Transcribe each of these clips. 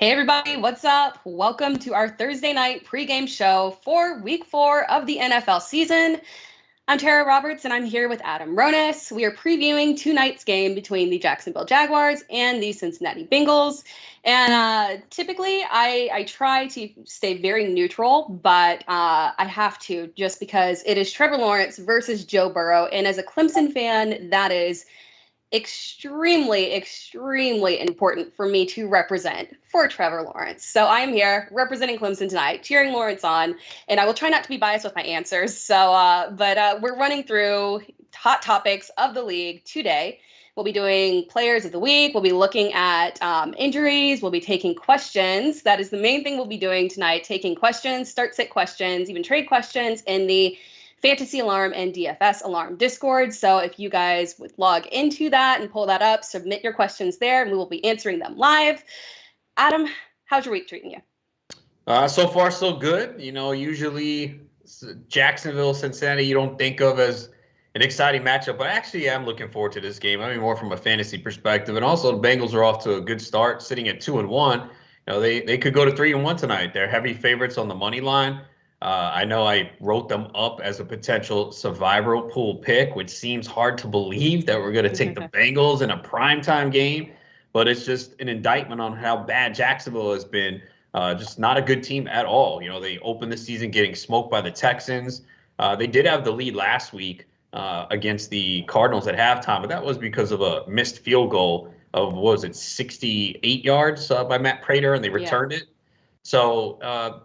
Hey everybody, what's up? Welcome to our Thursday night pregame show for week 4 of the NFL season. I'm Tera Roberts and I'm here with Adam Ronis. We are previewing tonight's game between the Jacksonville Jaguars and the Cincinnati Bengals. And typically I try to stay very neutral, but I have to just because it is Trevor Lawrence versus Joe Burrow. And as a Clemson fan, that is extremely important for me to represent for Trevor Lawrence. So I'm here representing Clemson tonight, cheering Lawrence on, and I will try not to be biased with my answers. So, but we're running through hot topics of the league today. We'll be doing players of the week. We'll be looking at injuries. We'll be taking questions. That is the main thing we'll be doing tonight, taking questions, start-sit questions, even trade questions in the Fantasy Alarm and DFS Alarm Discord. So if you guys would log into that and pull that up, submit your questions there, and we will be answering them live. Adam, how's your week treating you? So far, so good. You know, usually Jacksonville, Cincinnati, you don't think of as an exciting matchup, but actually I'm looking forward to this game. I mean, more from a fantasy perspective. And also the Bengals are off to a good start, sitting at 2-1. You know, they could go to 3-1 tonight. They're heavy favorites on the money line. I know I wrote them up as a potential survival pool pick, which seems hard to believe that we're going to take the Bengals in a primetime game, but it's just an indictment on how bad Jacksonville has been. Just not a good team at all. You know, they opened the season getting smoked by the Texans. They did have the lead last week against the Cardinals at halftime, but that was because of a missed field goal of, what was it, 68 yards by Matt Prater, and they returned it. So,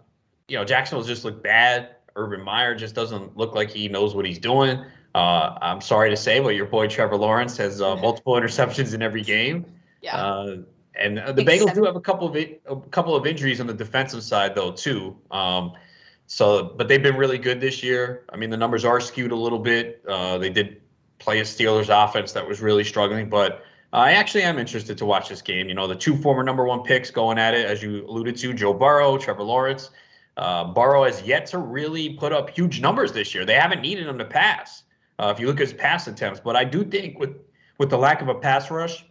you know, Jacksonville just looked bad. Urban Meyer just doesn't look like he knows what he's doing. I'm sorry to say, but your boy Trevor Lawrence has multiple interceptions in every game. Yeah. And the Bengals do have a couple of injuries on the defensive side, though, too. But they've been really good this year. I mean, the numbers are skewed a little bit. They did play a Steelers offense that was really struggling, but I actually am interested to watch this game. You know, the two former number 1 picks going at it, as you alluded to, Joe Burrow, Trevor Lawrence. Burrow has yet to really put up huge numbers this year. They haven't needed him to pass, if you look at his pass attempts. But I do think with the lack of a pass rush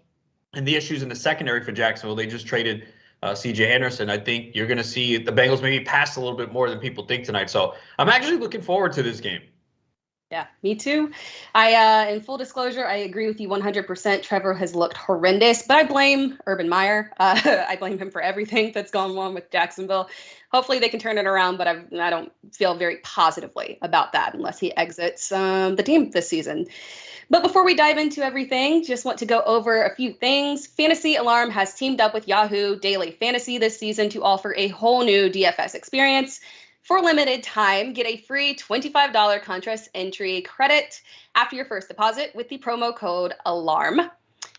and the issues in the secondary for Jacksonville, they just traded C.J. Henderson. I think you're going to see the Bengals maybe pass a little bit more than people think tonight. So I'm actually looking forward to this game. Yeah, me too. In full disclosure, I agree with you 100%. Trevor has looked horrendous, but I blame Urban Meyer. I blame him for everything that's gone wrong with Jacksonville. Hopefully they can turn it around, but I don't feel very positively about that unless he exits the team this season. But before we dive into everything, just want to go over a few things. Fantasy Alarm has teamed up with Yahoo Daily Fantasy this season to offer a whole new DFS experience. For limited time, get a free $25 contest entry credit after your first deposit with the promo code ALARM.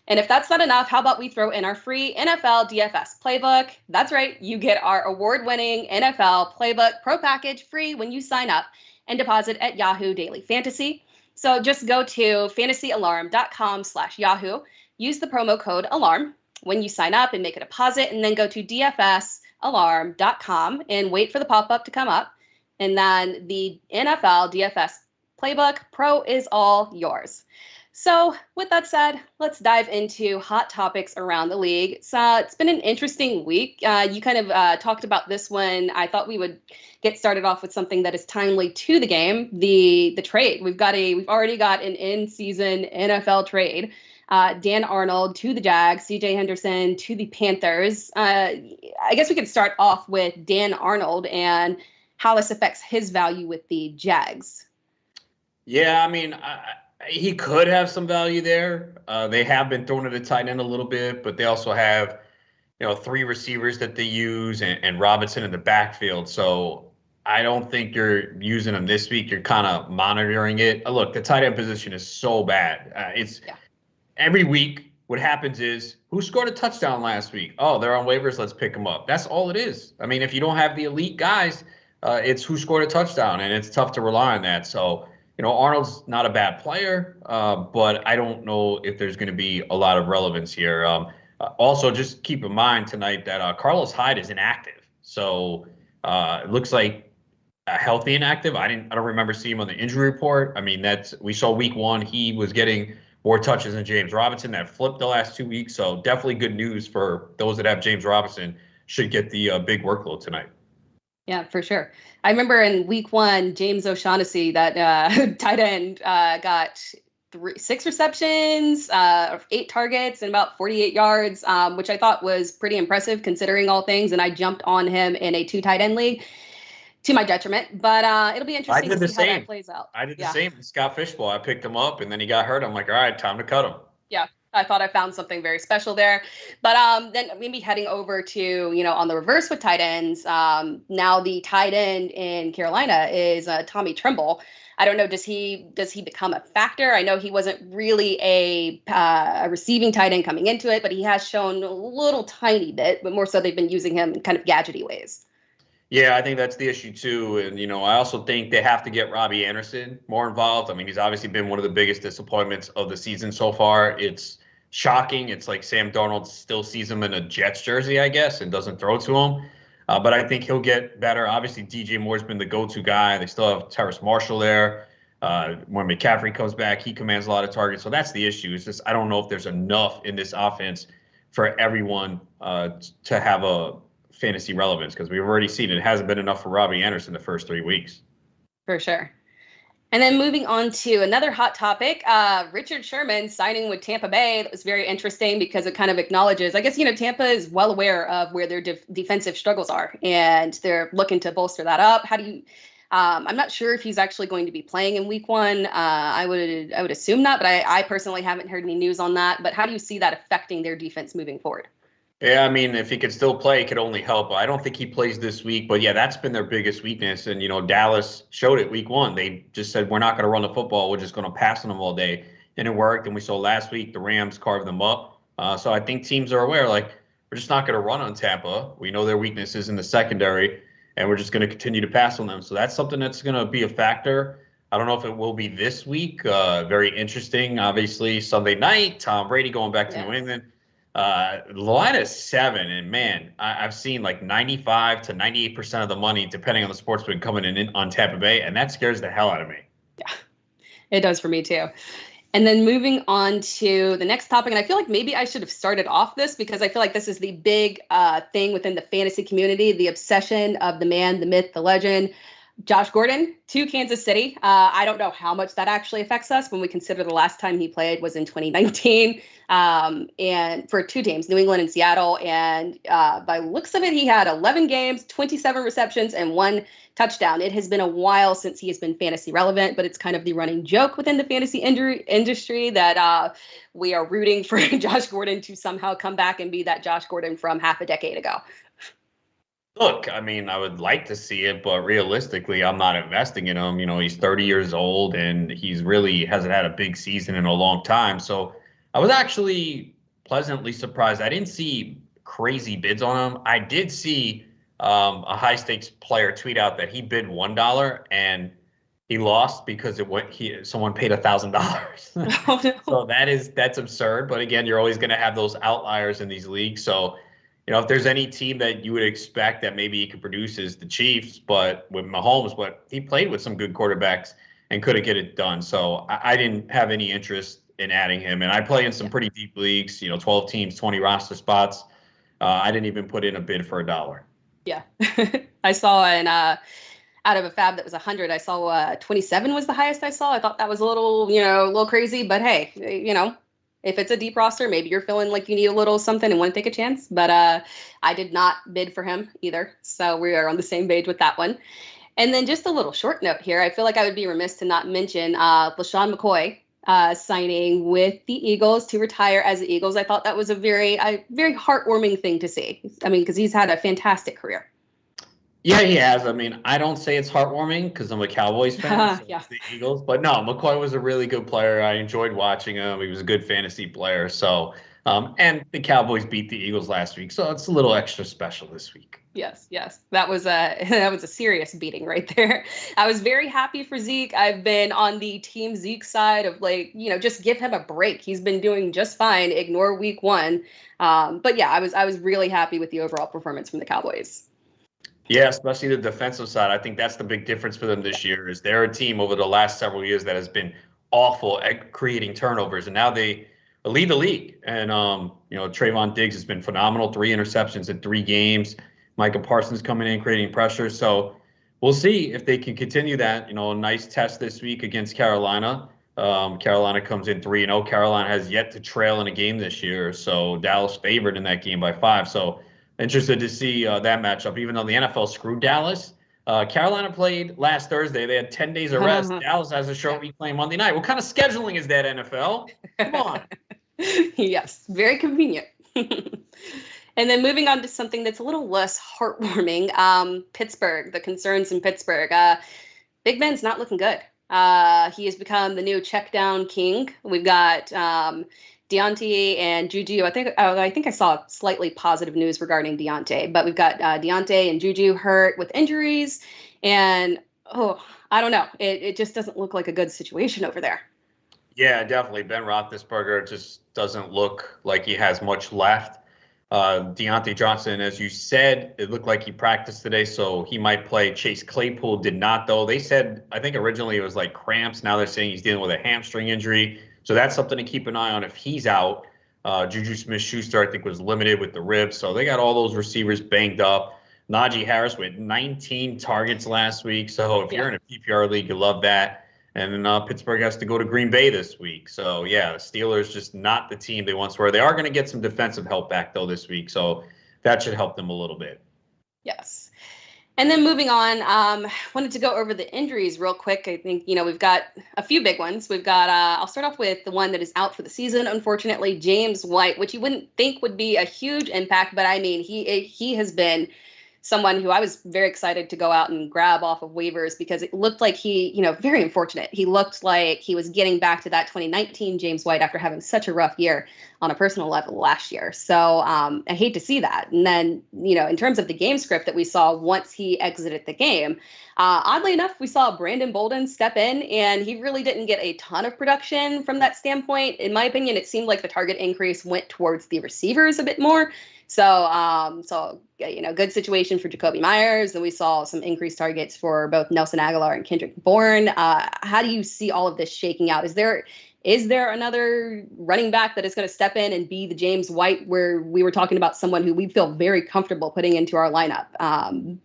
And if that's not enough, how about we throw in our free NFL DFS playbook? That's right, you get our award-winning NFL Playbook Pro Package free when you sign up and deposit at Yahoo Daily Fantasy. So just go to fantasyalarm.com/Yahoo, use the promo code ALARM when you sign up and make a deposit, and then go to dfsalarm.com and wait for the pop-up to come up. And then the NFL DFS Playbook Pro is all yours. So with that said, let's dive into hot topics around the league. It's been an interesting week. You kind of talked about this one. I thought we would get started off with something that is timely to the game, the trade. We've already got an in-season NFL trade. Dan Arnold to the Jags, C.J. Henderson to the Panthers. I guess we could start off with Dan Arnold and how this affects his value with the Jags. Yeah, I mean, he could have some value there. They have been throwing it at tight end a little bit, but they also have, you know, 3 receivers that they use and Robinson in the backfield. So I don't think you're using them this week. You're kind of monitoring it. Look, the tight end position is so bad. Every week, what happens is, who scored a touchdown last week? Oh, they're on waivers. Let's pick them up. That's all it is. I mean, if you don't have the elite guys, it's who scored a touchdown, and it's tough to rely on that. So, you know, Arnold's not a bad player, but I don't know if there's going to be a lot of relevance here. Also, just keep in mind tonight that Carlos Hyde is inactive. So it looks like healthy inactive. I don't remember seeing him on the injury report. I mean, we saw week 1, he was getting more touches than James Robinson. That flipped the last 2 weeks. So definitely good news for those that have James Robinson. should get the big workload tonight. Yeah, for sure. I remember in week 1, James O'Shaughnessy, that tight end, got 6 receptions, 8 targets, and about 48 yards, which I thought was pretty impressive considering all things. And I jumped on him in a 2 tight end league to my detriment. But it'll be interesting to see how that plays out. I did the same with Scott Fishbowl. I picked him up, and then he got hurt. I'm like, all right, time to cut him. Yeah. I thought I found something very special there. But then maybe heading over to, on the reverse with tight ends, now the tight end in Carolina is Tommy Tremble. I don't know, does he become a factor? I know he wasn't really a receiving tight end coming into it, but he has shown a little tiny bit, but more so they've been using him in kind of gadgety ways. Yeah, I think that's the issue too. And, I also think they have to get Robbie Anderson more involved. I mean, he's obviously been one of the biggest disappointments of the season so far. It's shocking. It's like Sam Darnold still sees him in a Jets jersey, I guess, and doesn't throw to him. But I think he'll get better. Obviously, DJ Moore's been the go-to guy. They still have Terrace Marshall there. When McCaffrey comes back, he commands a lot of targets. So that's the issue. It's just I don't know if there's enough in this offense for everyone to have a fantasy relevance, because we've already seen it hasn't been enough for Robbie Anderson the first 3 weeks. For sure. And then moving on to another hot topic, Richard Sherman signing with Tampa Bay. That was very interesting because it kind of acknowledges, I guess, Tampa is well aware of where their defensive struggles are, and they're looking to bolster that up. How do you, I'm not sure if he's actually going to be playing in week 1. I would assume not, but I personally haven't heard any news on that. But how do you see that affecting their defense moving forward? Yeah, I mean, if he could still play, it could only help. I don't think he plays this week, but yeah, that's been their biggest weakness. And, Dallas showed it week 1. They just said, we're not going to run the football. We're just going to pass on them all day. And it worked. And we saw last week the Rams carved them up. So I think teams are aware, like, we're just not going to run on Tampa. We know their weaknesses in the secondary, and we're just going to continue to pass on them. So that's something that's going to be a factor. I don't know if it will be this week. Very interesting. Obviously, Sunday night, Tom Brady going back to New England. The line is 7, and man, I've seen like 95 to 98% of the money, depending on the sportsbook, coming in on Tampa Bay, and that scares the hell out of me. Yeah, it does for me too. And then moving on to the next topic, and I feel like maybe I should have started off this because I feel like this is the big thing within the fantasy community, the obsession of the man, the myth, the legend, Josh Gordon to Kansas City. I don't know how much that actually affects us when we consider the last time he played was in 2019. And for 2 teams, New England and Seattle. And by looks of it, he had 11 games, 27 receptions, and 1 touchdown. It has been a while since he has been fantasy relevant, but it's kind of the running joke within the fantasy industry that we are rooting for Josh Gordon to somehow come back and be that Josh Gordon from half a decade ago. Look, I mean, I would like to see it, but realistically, I'm not investing in him. He's 30 years old, and he's really hasn't had a big season in a long time. So I was actually pleasantly surprised. I didn't see crazy bids on him. I did see a high-stakes player tweet out that he bid $1 and he lost because someone paid $1,000. Oh, no. So that's absurd. But again, you're always going to have those outliers in these leagues. So if there's any team that you would expect that maybe he could produce is the Chiefs, but with Mahomes, but he played with some good quarterbacks and couldn't get it done. So I didn't have any interest in adding him. And I play in some pretty deep leagues, 12 teams, 20 roster spots. I didn't even put in a bid for $1. Yeah. I saw out of a fab that was 100, I saw 27 was the highest I saw. I thought that was a little crazy, but hey, if it's a deep roster, maybe you're feeling like you need a little something and want to take a chance. But I did not bid for him either. So we are on the same page with that one. And then just a little short note here. I feel like I would be remiss to not mention LaShawn McCoy signing with the Eagles to retire as the Eagles. I thought that was a very heartwarming thing to see. I mean, because he's had a fantastic career. Yeah, he has. I mean, I don't say it's heartwarming because I'm a Cowboys fan. So it's the Eagles. But no, McCoy was a really good player. I enjoyed watching him. He was a good fantasy player. So, and the Cowboys beat the Eagles last week. So it's a little extra special this week. Yes. That was a serious beating right there. I was very happy for Zeke. I've been on the team Zeke side of just give him a break. He's been doing just fine. Ignore week 1. But yeah, I was really happy with the overall performance from the Cowboys. Yeah, especially the defensive side. I think that's the big difference for them this year is they're a team over the last several years that has been awful at creating turnovers. And now they lead the league. And, Trayvon Diggs has been phenomenal. 3 interceptions in 3 games. Michael Parsons coming in, creating pressure. So we'll see if they can continue that. A nice test this week against Carolina. Carolina comes in 3-0. Carolina has yet to trail in a game this year. So Dallas favored in that game by 5. So interested to see that matchup, even though the NFL screwed Dallas. Carolina played last Thursday. They had 10 days of rest. Dallas has a short week playing Monday night. What kind of scheduling is that, NFL? Come on. Yes, very convenient. And then moving on to something that's a little less heartwarming, Pittsburgh, the concerns in Pittsburgh. Big Ben's not looking good. He has become the new check down king. We've got Deontay and Juju. I think I saw slightly positive news regarding Deontay, but we've got Deontay and Juju hurt with injuries, and I don't know. It just doesn't look like a good situation over there. Yeah, definitely. Ben Roethlisberger just doesn't look like he has much left. Deontay Johnson, as you said, it looked like he practiced today, so he might play. Chase Claypool did not, though. They said, I think originally it was like cramps. Now they're saying he's dealing with a hamstring injury. So that's something to keep an eye on if he's out. Juju Smith-Schuster, I think, was limited with the ribs. So they got all those receivers banged up. Najee Harris with 19 targets last week. So if you're in a PPR league, you love that. And then Pittsburgh has to go to Green Bay this week. So, yeah, the Steelers just not the team they once were. They are going to get some defensive help back, though, this week. So that should help them a little bit. Yes. And then moving on, wanted to go over the injuries real quick. I think, we've got a few big ones. We've got, I'll start off with the one that is out for the season, unfortunately, James White, which you wouldn't think would be a huge impact. But, I mean, he has been someone who I was very excited to go out and grab off of waivers because it looked like he, very unfortunate. He looked like he was getting back to that 2019 James White after having such a rough year on a personal level last year. So I hate to see that. And then, in terms of the game script that we saw once he exited the game, oddly enough, we saw Brandon Bolden step in, and he really didn't get a ton of production from that standpoint. In my opinion, it seemed like the target increase went towards the receivers a bit more. So, good situation for Jacoby Myers. And we saw some increased targets for both Nelson Aguilar and Kendrick Bourne. How do you see all of this shaking out? Is there another running back that is going to step in and be the James White where we were talking about someone who we feel very comfortable putting into our lineup?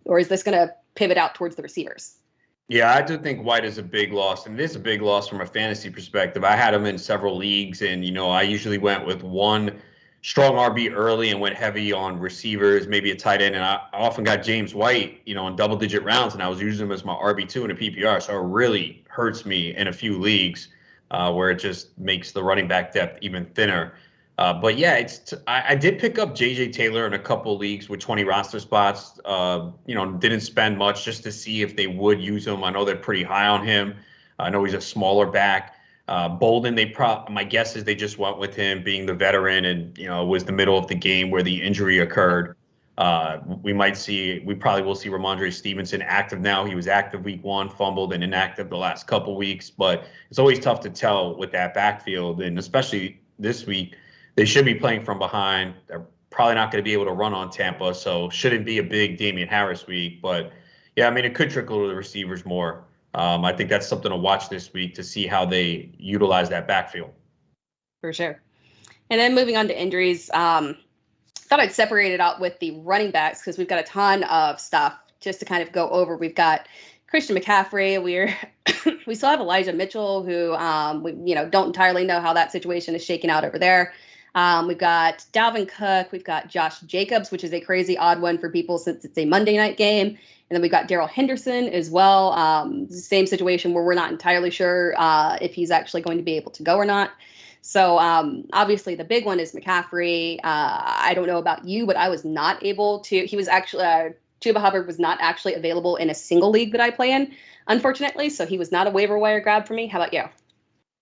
Or is this going to pivot out towards the receivers? Yeah, I do think White is a big loss, and it is a big loss from a fantasy perspective. I had him in several leagues, and, I usually went with one strong RB early and went heavy on receivers, maybe a tight end. And I often got James White, in double-digit rounds, and I was using him as my RB2 in a PPR. So it really hurts me in a few leagues where it just makes the running back depth even thinner. But, yeah, I did pick up J.J. Taylor in a couple of leagues with 20 roster spots. Didn't spend much just to see if they would use him. I know they're pretty high on him. I know he's a smaller back. Bolden, my guess is they just went with him being the veteran, and it was the middle of the game where the injury occurred. We probably will see Ramondre Stevenson active now. He was active week 1, fumbled, and inactive the last couple weeks. But it's always tough to tell with that backfield, and especially this week, they should be playing from behind. They're probably not going to be able to run on Tampa, so shouldn't be a big Damian Harris week. But yeah, I mean, it could trickle to the receivers more. I think that's something to watch this week to see how they utilize that backfield. For sure. And then moving on to injuries, thought I'd separate it out with the running backs because we've got a ton of stuff just to kind of go over. We've got Christian McCaffrey. We still have Elijah Mitchell, who we don't entirely know how that situation is shaking out over there. We've got Dalvin Cook. We've got Josh Jacobs, which is a crazy odd one for people since it's a Monday night game. And then we've got Daryl Henderson as well. Same situation where we're not entirely sure if he's actually going to be able to go or not. So obviously the big one is McCaffrey. I don't know about you, but I was not able to. He was actually Chuba Hubbard was not actually available in a single league that I play in, unfortunately. So he was not a waiver wire grab for me. How about you?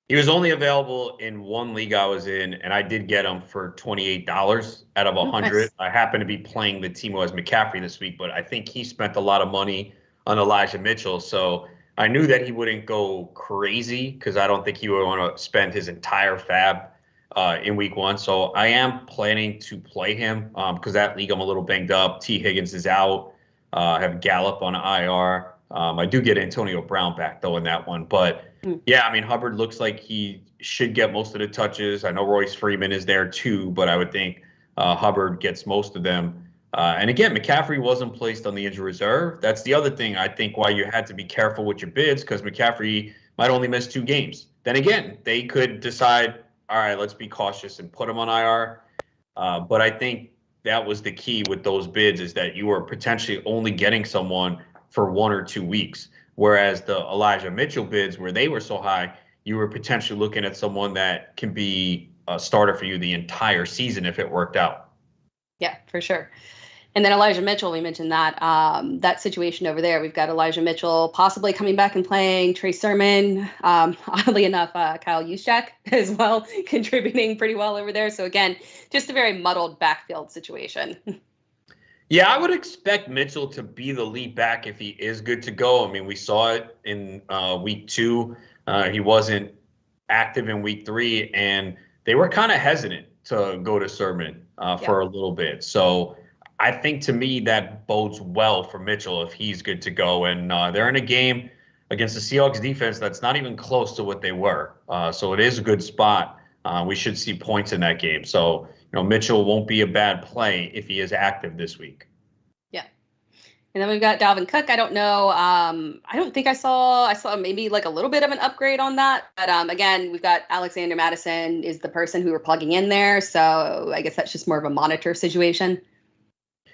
He was only available in one league I was in, and I did get him for $28 out of 100. Nice. I happen to be playing the team who has McCaffrey this week, but I think he spent a lot of money on Elijah Mitchell. So I knew that he wouldn't go crazy because I don't think he would want to spend his entire fab in week 1. So I am planning to play him because that league I'm a little banged up. T. Higgins is out. I have Gallup on IR. I do get Antonio Brown back, though, in that one. But Yeah, I mean, Hubbard looks like he should get most of the touches. I know Royce Freeman is there too, but I would think Hubbard gets most of them. And again, McCaffrey wasn't placed on the injury reserve. That's the other thing I think why you had to be careful with your bids, because McCaffrey might only miss 2 games. Then again, they could decide, all right, let's be cautious and put him on IR. But I think that was the key with those bids, is that you were potentially only getting someone for 1 or 2 weeks. Whereas the Elijah Mitchell bids, where they were so high, you were potentially looking at someone that can be a starter for you the entire season if it worked out. Yeah, for sure. And then Elijah Mitchell, we mentioned that situation over there. We've got Elijah Mitchell possibly coming back and playing, Trey Sherman, oddly enough, Kyle Juszczyk as well, contributing pretty well over there. So again, just a very muddled backfield situation. Yeah, I would expect Mitchell to be the lead back if he is good to go. I mean, we saw it in week 2. He wasn't active in week 3, and they were kind of hesitant to go to Sherman for a little bit. So I think, to me, that bodes well for Mitchell if he's good to go. And they're in a game against the Seahawks defense that's not even close to what they were. So it is a good spot. We should see points in that game. So, Mitchell won't be a bad play if he is active this week. Yeah. And then we've got Dalvin Cook. I don't know. I don't think I saw maybe like a little bit of an upgrade on that. But again, we've got Alexander Mattison is the person who we're plugging in there. So I guess that's just more of a monitor situation.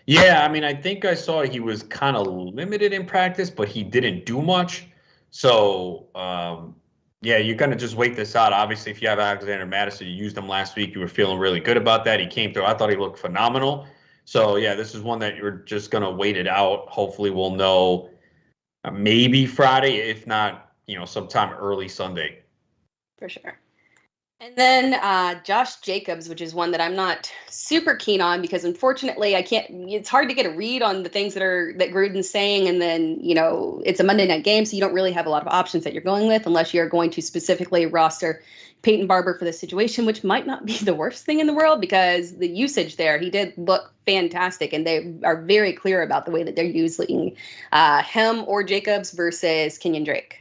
Yeah, I mean, I think I saw he was kind of limited in practice, but he didn't do much. So, yeah, you're going to just wait this out. Obviously, if you have Alexander Mattison, you used him last week, you were feeling really good about that. He came through. I thought he looked phenomenal. So, yeah, this is one that you're just going to wait it out. Hopefully we'll know maybe Friday, if not, sometime early Sunday. For sure. And then Josh Jacobs, which is one that I'm not super keen on because unfortunately it's hard to get a read on the things that Gruden's saying. And then, it's a Monday night game, so you don't really have a lot of options that you're going with unless you're going to specifically roster Peyton Barber for this situation, which might not be the worst thing in the world because the usage there, he did look fantastic. And they are very clear about the way that they're using him or Jacobs versus Kenyon Drake.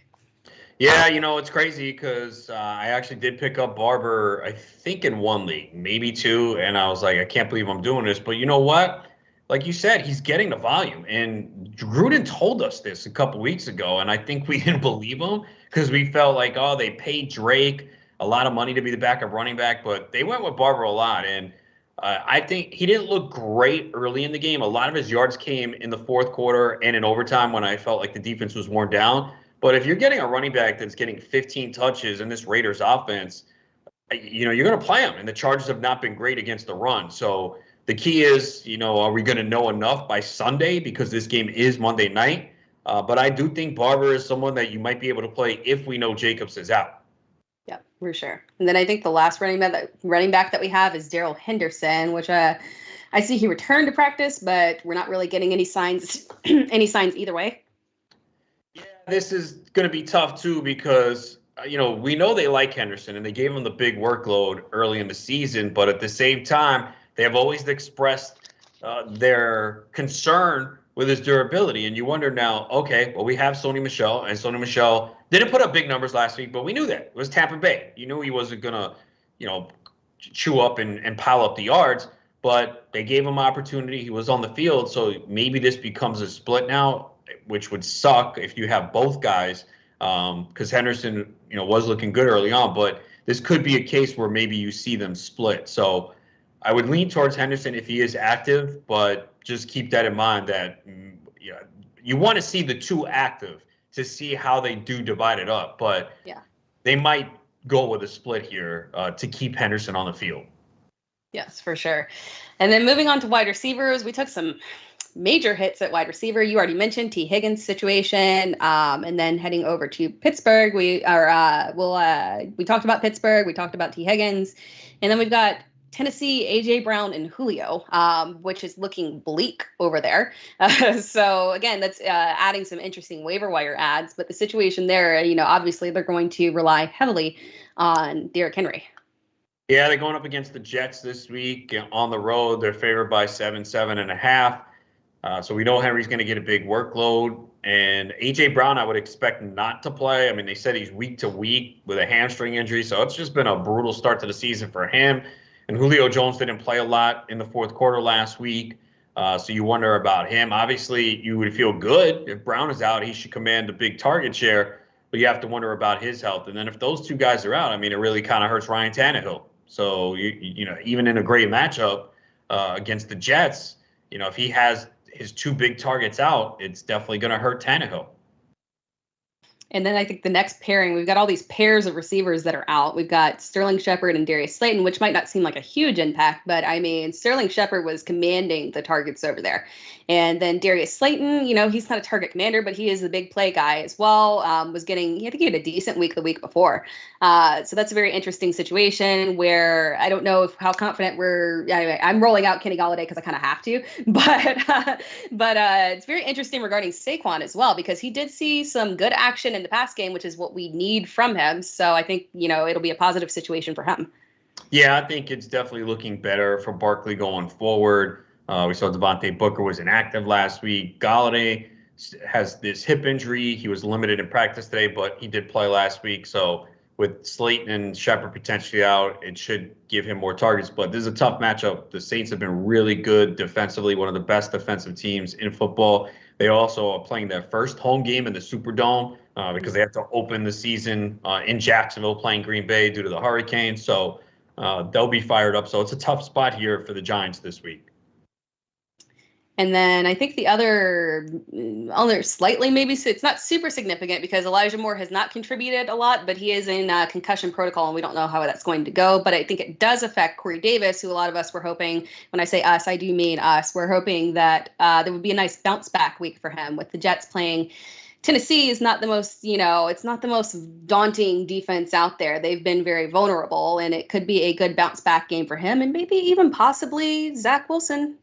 Yeah, it's crazy because I actually did pick up Barber, I think in 1 league, maybe 2, and I was like, I can't believe I'm doing this. But you know what? Like you said, he's getting the volume. And Gruden told us this a couple weeks ago, and I think we didn't believe him because we felt like, oh, they paid Drake a lot of money to be the backup running back, but they went with Barber a lot. And I think he didn't look great early in the game. A lot of his yards came in the fourth quarter and in overtime when I felt like the defense was worn down. But if you're getting a running back that's getting 15 touches in this Raiders offense, you're going to play him. And the Chargers have not been great against the run. So the key is, are we going to know enough by Sunday because this game is Monday night? But I do think Barber is someone that you might be able to play if we know Jacobs is out. Yeah, for sure. And then I think the last running back that we have is Daryl Henderson, which I see he returned to practice, but we're not really getting any signs either way. Yeah, this is going to be tough, too, because, we know they like Henderson and they gave him the big workload early in the season. But at the same time, they have always expressed their concern with his durability. And you wonder now, okay, well, we have Sony Michel, and Sony Michel didn't put up big numbers last week, but we knew that. It was Tampa Bay. You knew he wasn't going to, chew up and pile up the yards. But they gave him opportunity. He was on the field. So maybe this becomes a split now, which would suck if you have both guys, because Henderson, was looking good early on. But this could be a case where maybe you see them split. So I would lean towards Henderson if he is active, but just keep that in mind that you want to see the two active to see how they do divide it up. But they might go with a split here to keep Henderson on the field. Yes, for sure. And then moving on to wide receivers, we took some major hits at wide receiver. You already mentioned T. Higgins' situation, and then heading over to Pittsburgh, we talked about Pittsburgh, we talked about T. Higgins, and then we've got Tennessee, A.J. Brown, and Julio, which is looking bleak over there. So again, that's adding some interesting waiver wire ads. But the situation there, obviously they're going to rely heavily on Derrick Henry. Yeah, they're going up against the Jets this week on the road. They're favored by 7.5. So we know Henry's going to get a big workload. And A.J. Brown, I would expect not to play. I mean, they said he's week to week with a hamstring injury. So it's just been a brutal start to the season for him. And Julio Jones didn't play a lot in the fourth quarter last week. So you wonder about him. Obviously, you would feel good if Brown is out. He should command a big target share. But you have to wonder about his health. And then if those two guys are out, I mean, it really kind of hurts Ryan Tannehill. So, you know, even in a great matchup against the Jets, you know, if he has his two big targets out, it's definitely going to hurt Tannehill. And then I think the next pairing, we've got all these pairs of receivers that are out. We've got Sterling Shepard and Darius Slayton, which might not seem like a huge impact, but I mean, Sterling Shepard was commanding the targets over there. And then Darius Slayton, you know, he's not a target commander, but he is the big play guy as well. Was getting, I think he had a decent week the week before. So that's a very interesting situation where I don't know how confident we're. Anyway, I'm rolling out Kenny Golladay because I kind of have to, but it's very interesting regarding Saquon as well, because he did see some good action in the pass game, which is what we need from him. So I think, you know, it'll be a positive situation for him. Yeah, I think it's definitely looking better for Barkley going forward. We saw Devonte Booker was inactive last week. Golladay has this hip injury. He was limited in practice today, but he did play last week. So with Slayton and Shepard potentially out, it should give him more targets. But this is a tough matchup. The Saints have been really good defensively, one of the best defensive teams in football. They also are playing their first home game in the Superdome because they have to open the season in Jacksonville playing Green Bay due to the hurricane. So they'll be fired up. So it's a tough spot here for the Giants this week. And then I think the other slightly maybe, so it's not super significant because Elijah Moore has not contributed a lot, but he is in concussion protocol and we don't know how that's going to go. But I think it does affect Corey Davis, who a lot of us were hoping, when I say us, I do mean us, we're hoping that there would be a nice bounce back week for him with the Jets playing. Tennessee is not the most, you know, it's not the most daunting defense out there. They've been very vulnerable, and it could be a good bounce back game for him and maybe even possibly Zach Wilson.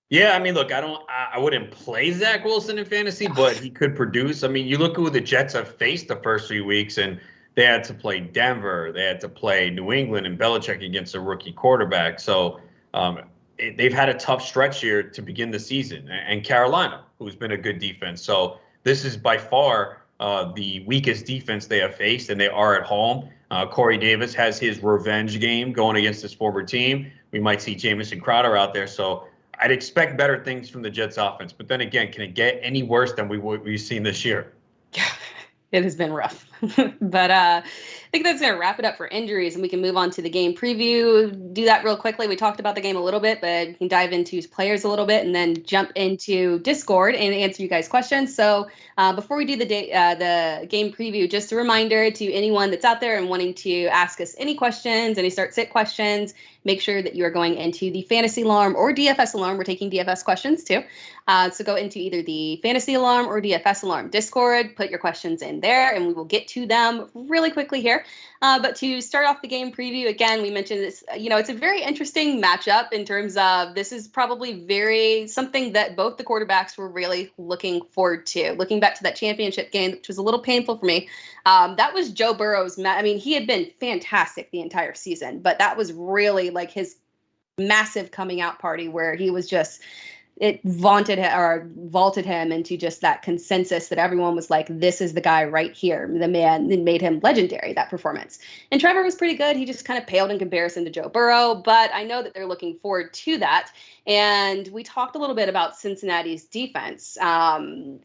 Yeah, I mean, look, I wouldn't play Zach Wilson in fantasy, but he could produce. I mean, you look at who the Jets have faced the first 3 weeks, and they had to play Denver, they had to play New England and Belichick against a rookie quarterback. So they've had a tough stretch here to begin the season, and Carolina, who's been a good defense. So this is by far the weakest defense they have faced, and they are at home. Corey Davis has his revenge game going against his former team. We might see Jamison Crowder out there. So I'd expect better things from the Jets offense. But then again, can it get any worse than we've seen this year? Yeah, it has been rough. But I think that's going to wrap it up for injuries, and we can move on to the game preview. Do that real quickly. We talked about the game a little bit, but we can dive into players a little bit and then jump into Discord and answer you guys' questions. So before we do the game preview, just a reminder to anyone that's out there and wanting to ask us any questions, any start-sit questions, make sure that you are going into the Fantasy Alarm or DFS Alarm. We're taking DFS questions too. So go into either the Fantasy Alarm or DFS Alarm Discord, put your questions in there, and we will get to them really quickly here. But to start off the game preview, again, we mentioned this, you know, it's a very interesting matchup in terms of this is probably something that both the quarterbacks were really looking forward to. Looking back to that championship game, which was a little painful for me, that was Joe Burrow's, I mean, he had been fantastic the entire season, but that was really like his massive coming out party where he was just, it vaulted him into just that consensus that everyone was like, this is the guy right here, the man that made him legendary, that performance. And Trevor was pretty good. He just kind of paled in comparison to Joe Burrow, but I know that they're looking forward to that. And we talked a little bit about Cincinnati's defense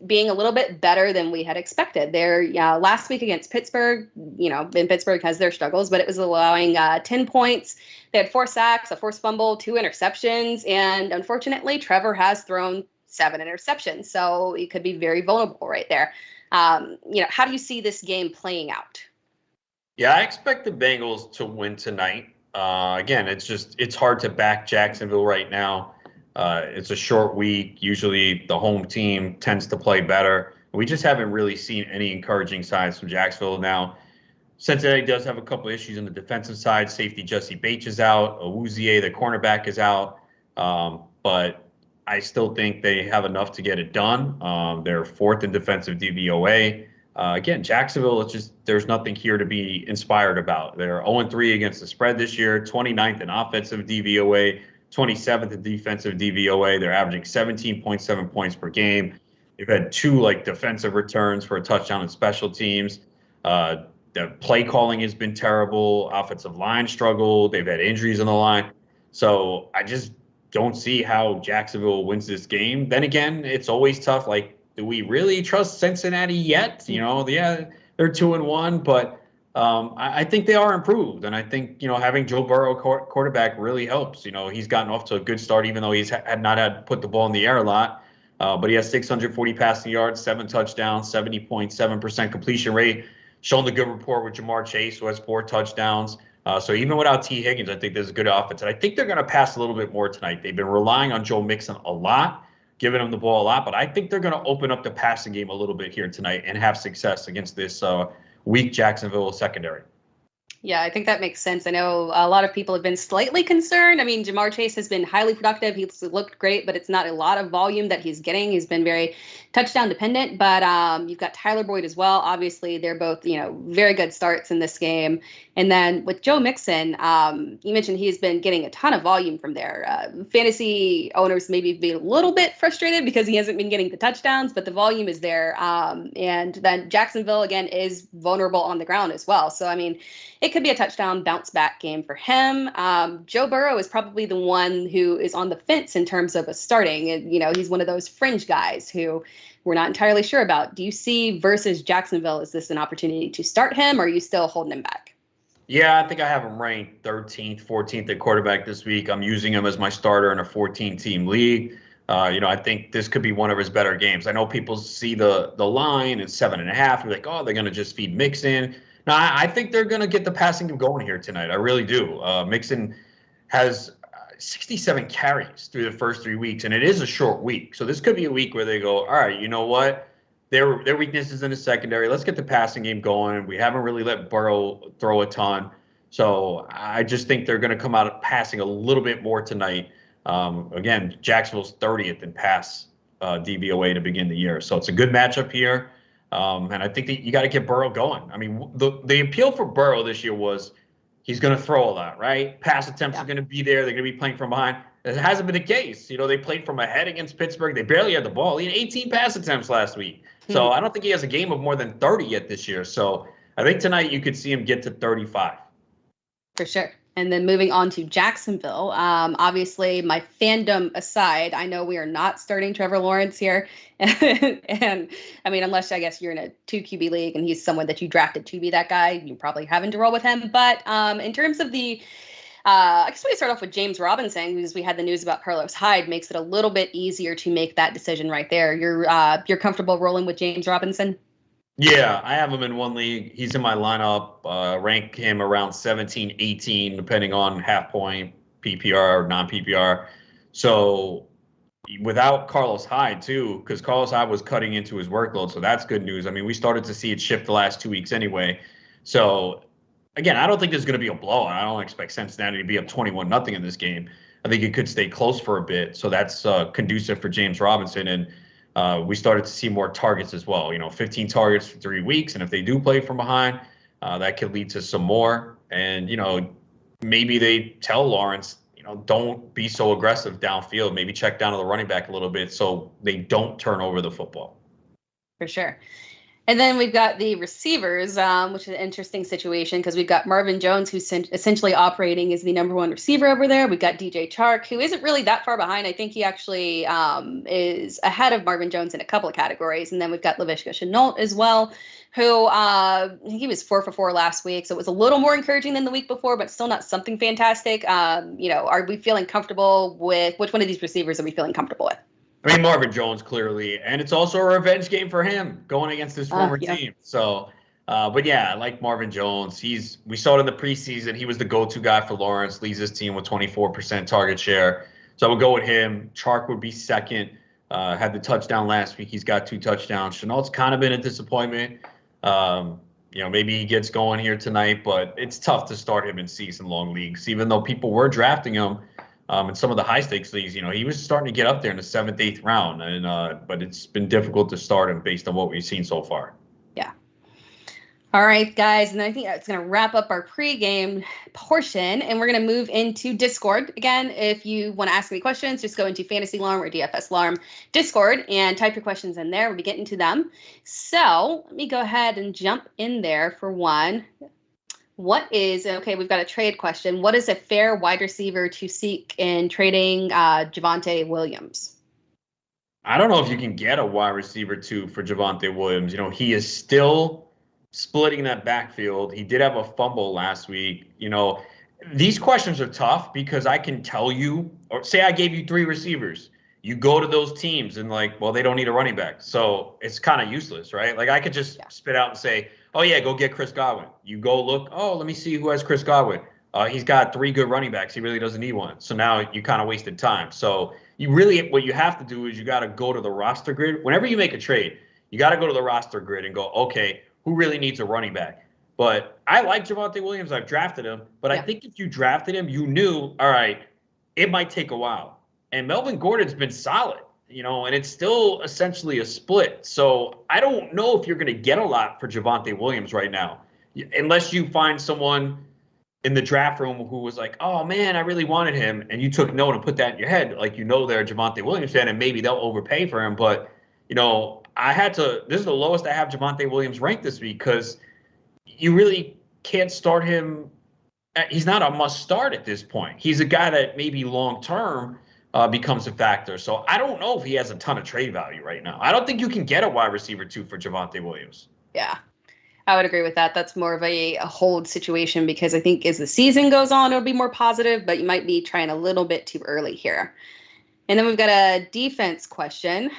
being a little bit better than we had expected. Their last week against Pittsburgh, you know, and Pittsburgh has their struggles, but it was allowing 10 points. They had 4 sacks, a forced fumble, 2 interceptions, and unfortunately, Trevor has thrown 7 interceptions, so he could be very vulnerable right there. You know, how do you see this game playing out? Yeah, I expect the Bengals to win tonight. Again, it's hard to back Jacksonville right now. It's a short week. Usually the home team tends to play better. We just haven't really seen any encouraging signs from Jacksonville now. Cincinnati does have a couple issues on the defensive side. Safety Jesse Bates is out. Awuzie, the cornerback, is out. But I still think they have enough to get it done. They're 4th in defensive DVOA. Again, Jacksonville, there's nothing here to be inspired about. They're 0-3 against the spread this year, 29th in offensive DVOA, 27th in defensive DVOA. They're averaging 17.7 points per game. They've had 2 defensive returns for a touchdown in special teams. The play calling has been terrible. Offensive line struggled. They've had injuries on the line. So I just don't see how Jacksonville wins this game. Then again, it's always tough. Do we really trust Cincinnati yet? Yeah, they're 2-1, but I think they are improved. And I think, having Joe Burrow quarterback really helps. He's gotten off to a good start, even though he's had not had put the ball in the air a lot. But he has 640 passing yards, 7 touchdowns, 70.7% completion rate. Shown the good rapport with Jamar Chase, who has 4 touchdowns. So even without T. Higgins, I think there's a good offense. And I think they're going to pass a little bit more tonight. They've been relying on Joe Mixon a lot, giving him the ball a lot. But I think they're going to open up the passing game a little bit here tonight and have success against this weak Jacksonville secondary. Yeah, I think that makes sense. I know a lot of people have been slightly concerned. I mean, Jamar Chase has been highly productive. He's looked great, but it's not a lot of volume that he's getting. He's been very touchdown dependent. But you've got Tyler Boyd as well. Obviously, they're both, very good starts in this game. And then with Joe Mixon, you mentioned he's been getting a ton of volume from there. Fantasy owners maybe be a little bit frustrated because he hasn't been getting the touchdowns, but the volume is there. And then Jacksonville, again, is vulnerable on the ground as well. So, I mean, it could be a touchdown bounce back game for him. Joe Burrow is probably the one who is on the fence in terms of a starting. And, he's one of those fringe guys who we're not entirely sure about. Do you see versus Jacksonville, is this an opportunity to start him, or are you still holding him back? Yeah, I think I have him ranked 13th, 14th at quarterback this week. I'm using him as my starter in a 14-team league. I think this could be one of his better games. I know people see the line at 7.5. They're like, oh, they're going to just feed Mixon. No, I think they're going to get the passing game going here tonight. I really do. Mixon has 67 carries through the first 3 weeks, and it is a short week. So this could be a week where they go, all right, you know what? Their weakness is in the secondary. Let's get the passing game going. We haven't really let Burrow throw a ton. So I just think they're going to come out passing a little bit more tonight. Again, Jacksonville's 30th in pass DVOA to begin the year. So it's a good matchup here. And I think that you got to get Burrow going. I mean, the appeal for Burrow this year was he's going to throw a lot, right? Pass attempts are going to be there. They're going to be playing from behind. It hasn't been the case. They played from ahead against Pittsburgh. They barely had the ball. He had 18 pass attempts last week. So I don't think he has a game of more than 30 yet this year. So I think tonight you could see him get to 35. For sure. And then moving on to Jacksonville, obviously my fandom aside, I know we are not starting Trevor Lawrence here. And I mean, unless I guess you're in a 2 QB league and he's someone that you drafted to be that guy, you're probably having to roll with him. But in terms of the I guess we start off with James Robinson, because we had the news about Carlos Hyde, makes it a little bit easier to make that decision right there. You're comfortable rolling with James Robinson? Yeah, I have him in one league. He's in my lineup. Rank him around 17, 18, depending on half point, PPR or non-PPR. So without Carlos Hyde, too, because Carlos Hyde was cutting into his workload, so that's good news. I mean, we started to see it shift the last 2 weeks anyway. So again, I don't think there's going to be a blowout. I don't expect Cincinnati to be up 21-0 in this game. I think it could stay close for a bit. So that's conducive for James Robinson. And we started to see more targets as well. 15 targets for 3 weeks. And if they do play from behind, that could lead to some more. And, maybe they tell Lawrence, don't be so aggressive downfield. Maybe check down to the running back a little bit so they don't turn over the football. For sure. And then we've got the receivers, which is an interesting situation because we've got Marvin Jones, who's essentially operating as the number 1 receiver over there. We've got DJ Chark, who isn't really that far behind. I think he actually is ahead of Marvin Jones in a couple of categories. And then we've got Laviska Shenault as well, who he was 4 for 4 last week. So it was a little more encouraging than the week before, but still not something fantastic. Are we feeling comfortable with which one of these receivers are we feeling comfortable with? I mean, Marvin Jones, clearly. And it's also a revenge game for him going against his former team. So, but yeah, I like Marvin Jones. We saw it in the preseason. He was the go-to guy for Lawrence, leads his team with 24% target share. So I would go with him. Chark would be second. Had the touchdown last week. He's got 2 touchdowns. Chenault's kind of been a disappointment. Maybe he gets going here tonight, but it's tough to start him in season-long leagues, even though people were drafting him. In some of the high-stakes leagues, he was starting to get up there in the 7th, 8th round, and but it's been difficult to start him based on what we've seen so far. Yeah. All right, guys, and I think that's going to wrap up our pregame portion, and we're going to move into Discord. Again, if you want to ask me questions, just go into Fantasy Alarm or DFS Alarm Discord and type your questions in there. We'll be getting to them. So let me go ahead and jump in there for one. Okay, we've got a trade question. What is a fair wide receiver to seek in trading Javonte Williams? I don't know if you can get a wide receiver for Javonte Williams. He is still splitting that backfield. He did have a fumble last week. These questions are tough because I can tell you, or say I gave you 3 receivers. You go to those teams and they don't need a running back. So it's kind of useless, right? Like I could just spit out and say, oh yeah, go get Chris Godwin. You go look, let me see who has Chris Godwin. He's got 3 good running backs. He really doesn't need one. So now you kind of wasted time. So what you have to do is you got to go to the roster grid. Whenever you make a trade, you got to go to the roster grid and go, okay, who really needs a running back? But I like Javonte Williams. I've drafted him. But I think if you drafted him, you knew, all right, it might take a while. And Melvin Gordon's been solid, and it's still essentially a split. So I don't know if you're going to get a lot for Javonte Williams right now, unless you find someone in the draft room who was like, oh, man, I really wanted him. And you took note and put that in your head. Like, they're a Javonte Williams fan, and maybe they'll overpay for him. But, this is the lowest I have Javonte Williams ranked this week because you really can't start him. He's not a must start at this point. He's a guy that maybe long term becomes a factor. So I don't know if he has a ton of trade value right now. I don't think you can get a wide receiver 2 for Javonte Williams. Yeah, I would agree with that. That's more of a hold situation because I think as the season goes on, it'll be more positive, but you might be trying a little bit too early here. And then we've got a defense question.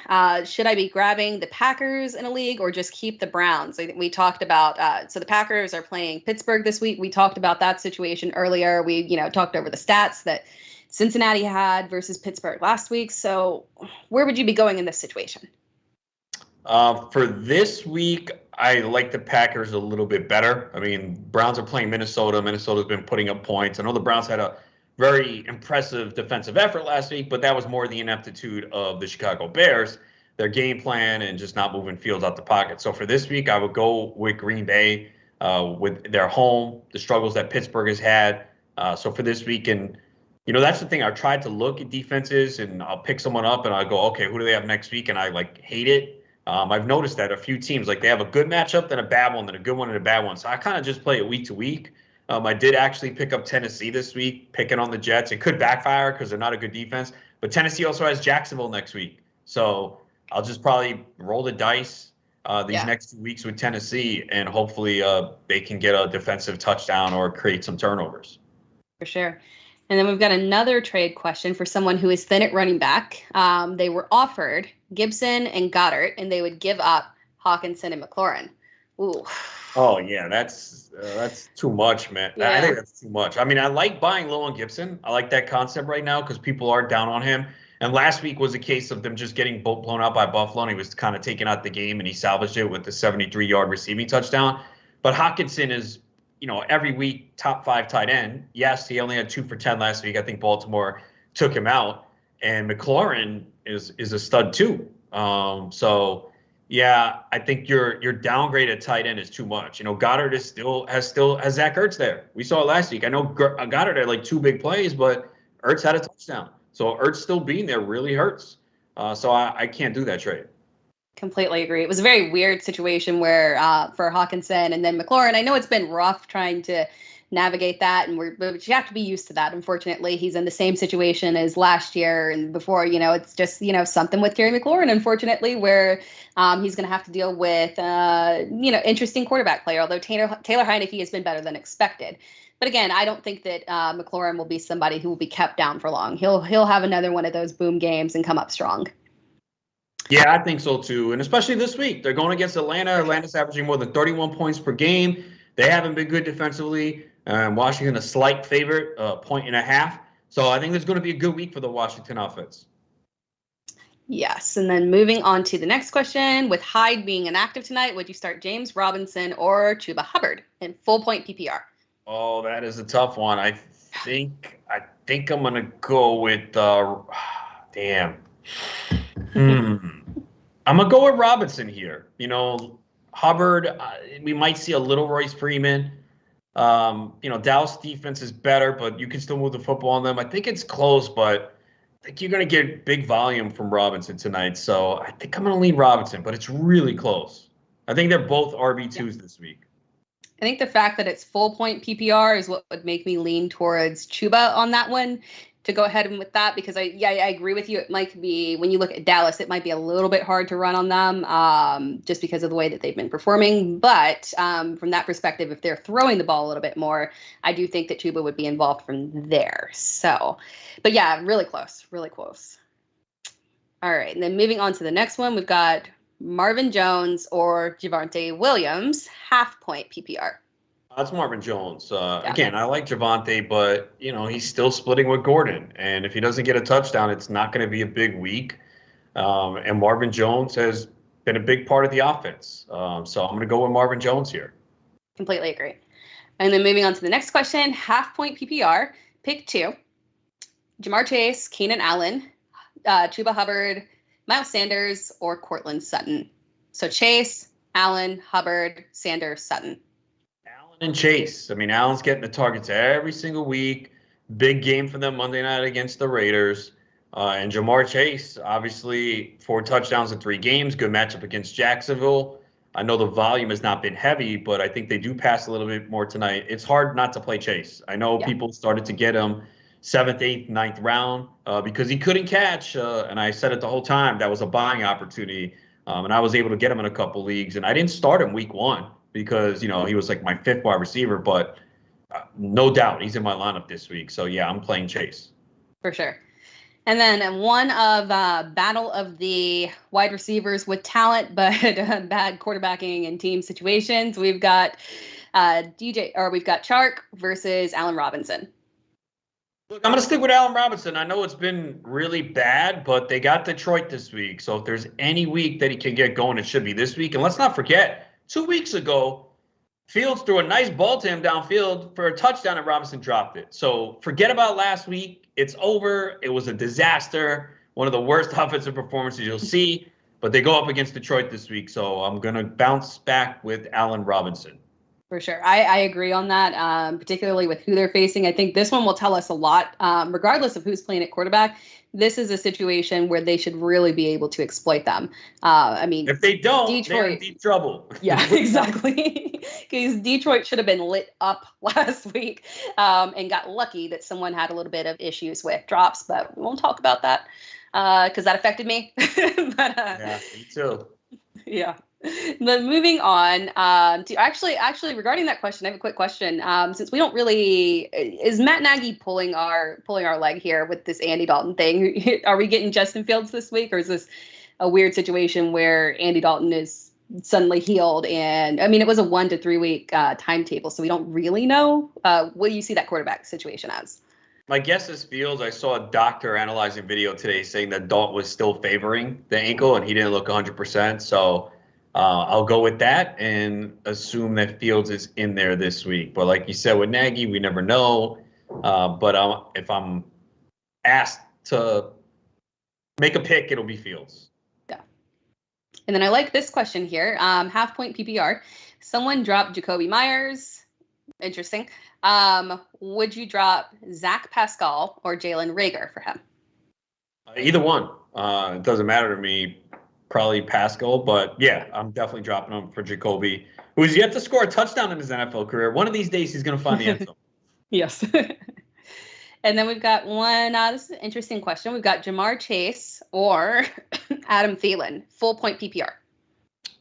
Should I be grabbing the Packers in a league or just keep the Browns? I think we talked about, so the Packers are playing Pittsburgh this week. We talked about that situation earlier. We, talked over the stats that Cincinnati had versus Pittsburgh last week. So where would you be going in this situation? For this week, I like the Packers a little bit better. I mean, Browns are playing Minnesota. Minnesota's been putting up points. I know the Browns had a very impressive defensive effort last week, but that was more the ineptitude of the Chicago Bears, their game plan, and just not moving fields out the pocket. So for this week, I would go with Green Bay with their home, the struggles that Pittsburgh has had. So for this week, and that's the thing. I tried to look at defenses, and I'll pick someone up, and I go, okay, who do they have next week? And I hate it. I've noticed that a few teams, they have a good matchup, then a bad one, then a good one, and a bad one. So I kind of just play it week to week. I did actually pick up Tennessee this week, picking on the Jets. It could backfire because they're not a good defense. But Tennessee also has Jacksonville next week. So I'll just probably roll the dice these next 2 weeks with Tennessee, and hopefully they can get a defensive touchdown or create some turnovers. For sure. And then we've got another trade question for someone who is thin at running back. They were offered Gibson and Goddard, and they would give up Hawkinson and McLaurin. Ooh. Oh, yeah, that's too much, man. Yeah. I think that's too much. I mean, I like buying low on Gibson. I like that concept right now because people are down on him. And last week was a case of them just getting blown out by Buffalo, and he was kind of taking out the game, and he salvaged it with the 73-yard receiving touchdown. But Hawkinson is, every week top 5 tight end. Yes, he only had 2 for 10 last week. I think Baltimore took him out. And McLaurin is a stud too. So yeah, I think your downgraded tight end is too much. Goddard has Zach Ertz there. We saw it last week. I know Goddard had 2 big plays, but Ertz had a touchdown. So Ertz still being there really hurts. So I can't do that trade. Completely agree. It was a very weird situation where for Hawkinson and then McLaurin, I know it's been rough trying to navigate that, but you have to be used to that. Unfortunately, he's in the same situation as last year and before. It's just something with Terry McLaurin, unfortunately, where he's going to have to deal with interesting quarterback play. Although Taylor Heineke has been better than expected. But again, I don't think that McLaurin will be somebody who will be kept down for long. He'll have another one of those boom games and come up strong. Yeah, I think so too. And especially this week, they're going against Atlanta. Atlanta's averaging more than 31 points per game. They haven't been good defensively. Washington a slight favorite, 1.5. So I think there's going to be a good week for the Washington offense. Yes, and then moving on to the next question. With Hyde being inactive tonight, would you start James Robinson or Chuba Hubbard in full point PPR? Oh, that is a tough one. I think I'm going to go with I'm going to go with Robinson here. Hubbard, we might see a little Royce Freeman. Dallas defense is better, but you can still move the football on them. I think it's close, but I think you're going to get big volume from Robinson tonight. So I think I'm going to lean Robinson, but it's really close. I think they're both RB2s this week. I think the fact that it's full point PPR is what would make me lean towards Chuba on that one, to go ahead and with that, because I agree with you. It might be, when you look at Dallas, it might be a little bit hard to run on them just because of the way that they've been performing. But from that perspective, if they're throwing the ball a little bit more, I do think that Chuba would be involved from there. So, but yeah, really close, really close. All right. And then moving on to the next one, we've got Marvin Jones or Javonte Williams, half point PPR. That's Marvin Jones. Again, I like Javonte, but, he's still splitting with Gordon. And if he doesn't get a touchdown, it's not going to be a big week. And Marvin Jones has been a big part of the offense. So I'm going to go with Marvin Jones here. Completely agree. And then moving on to the next question, half point PPR, pick 2. Jamar Chase, Keenan Allen, Chuba Hubbard, Miles Sanders, or Cortland Sutton. So Chase, Allen, Hubbard, Sanders, Sutton. And Chase. I mean, Allen's getting the targets every single week. Big game for them Monday night against the Raiders. And Jamar Chase, obviously, 4 touchdowns in 3 games. Good matchup against Jacksonville. I know the volume has not been heavy, but I think they do pass a little bit more tonight. It's hard not to play Chase. I know people started to get him 7th, 8th, 9th round because he couldn't catch. And I said it the whole time. That was a buying opportunity. And I was able to get him in a couple leagues. And I didn't start him week 1. Because, he was like my 5th wide receiver, but no doubt he's in my lineup this week. So, yeah, I'm playing Chase. For sure. And then one of battle of the wide receivers with talent, but bad quarterbacking and team situations. We've got we've got Chark versus Allen Robinson. Look, I'm going to stick with Allen Robinson. I know it's been really bad, but they got Detroit this week. So if there's any week that he can get going, it should be this week. And let's not forget, 2 weeks ago, Fields threw a nice ball to him downfield for a touchdown and Robinson dropped it. So forget about last week. It's over. It was a disaster. One of the worst offensive performances you'll see. But they go up against Detroit this week. So I'm going to bounce back with Allen Robinson. For sure. I agree on that, particularly with who they're facing. I think this one will tell us a lot, regardless of who's playing at quarterback. This is a situation where they should really be able to exploit them. If they don't, Detroit, they're in deep trouble. Yeah, exactly. Because Detroit should have been lit up last week and got lucky that someone had a little bit of issues with drops, but we won't talk about that because that affected me. Yeah, me too. Yeah. But moving on to actually regarding that question, I have a quick question. Since we don't really, is Matt Nagy pulling our leg here with this Andy Dalton thing? Are we getting Justin Fields this week, or is this a weird situation where Andy Dalton is suddenly healed? And I mean, it was a 1 to 3 week timetable, so we don't really know. What do you see that quarterback situation as? My guess is Fields. I saw a doctor analyzing video today saying that Dalton was still favoring the ankle and he didn't look 100%. So I'll go with that and assume that Fields is in there this week. But like you said with Nagy, we never know. But if I'm asked to make a pick, it'll be Fields. Yeah. And then I like this question here. Half point PPR. Someone dropped Jacoby Myers. Interesting. Would you drop Zach Pascal or Jalen Reagor for him? Either one. It doesn't matter to me. Probably Pascal, but yeah, I'm definitely dropping him for Jacoby, who has yet to score a touchdown in his NFL career. One of these days, he's going to find the end zone. Yes. And then we've got one. This is an interesting question. We've got Jamar Chase or Adam Thielen, full point PPR.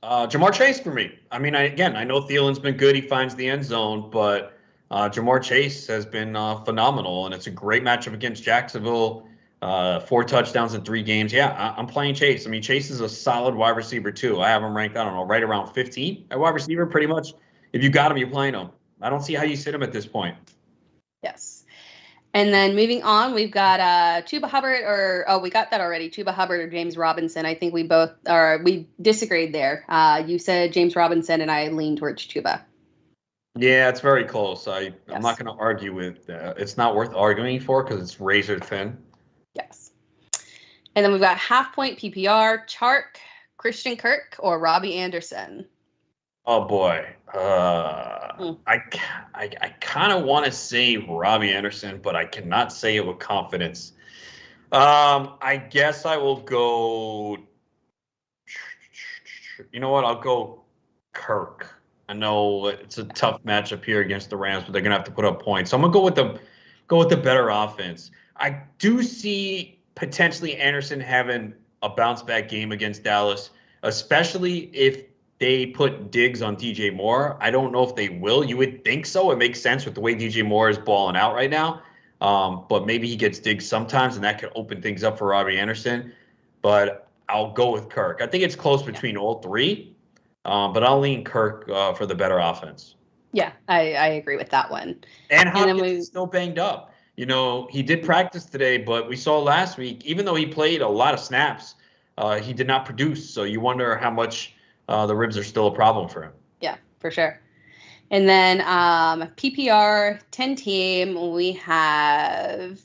Jamar Chase for me. I mean, I know Thielen's been good. He finds the end zone, but Jamar Chase has been phenomenal, and it's a great matchup against Jacksonville. 4 touchdowns in 3 games. Yeah, I'm playing Chase. I mean, Chase is a solid wide receiver, too. I have him ranked, I don't know, right around 15 at wide receiver, pretty much. If you got him, you're playing him. I don't see how you sit him at this point. Yes. And then moving on, we've got Chuba Hubbard, we got that already. Chuba Hubbard or James Robinson. I think we disagreed there. You said James Robinson, and I leaned towards Chuba. Yeah, it's very close. I'm not going to argue with it's not worth arguing for because it's razor thin. Yes. And then we've got half point PPR, Chark, Christian Kirk, or Robbie Anderson. Oh boy. Mm. I kind of want to say Robbie Anderson, but I cannot say it with confidence. I guess I will go. You know what? I'll go Kirk. I know it's a tough matchup here against the Rams, but they're gonna have to put up points. So I'm gonna go with the better offense. I do see potentially Anderson having a bounce back game against Dallas, especially if they put Diggs on DJ Moore. I don't know if they will. You would think so. It makes sense with the way DJ Moore is balling out right now. But maybe he gets Diggs sometimes, and that could open things up for Robbie Anderson. But I'll go with Kirk. I think it's close Yeah. between all three, but I'll lean Kirk for the better offense. Yeah, I agree with that one. And And then Hopkins is still banged up. He did practice today, but we saw last week, even though he played a lot of snaps, he did not produce. So you wonder how much the ribs are still a problem for him. Yeah, for sure. And then PPR 10 team, we have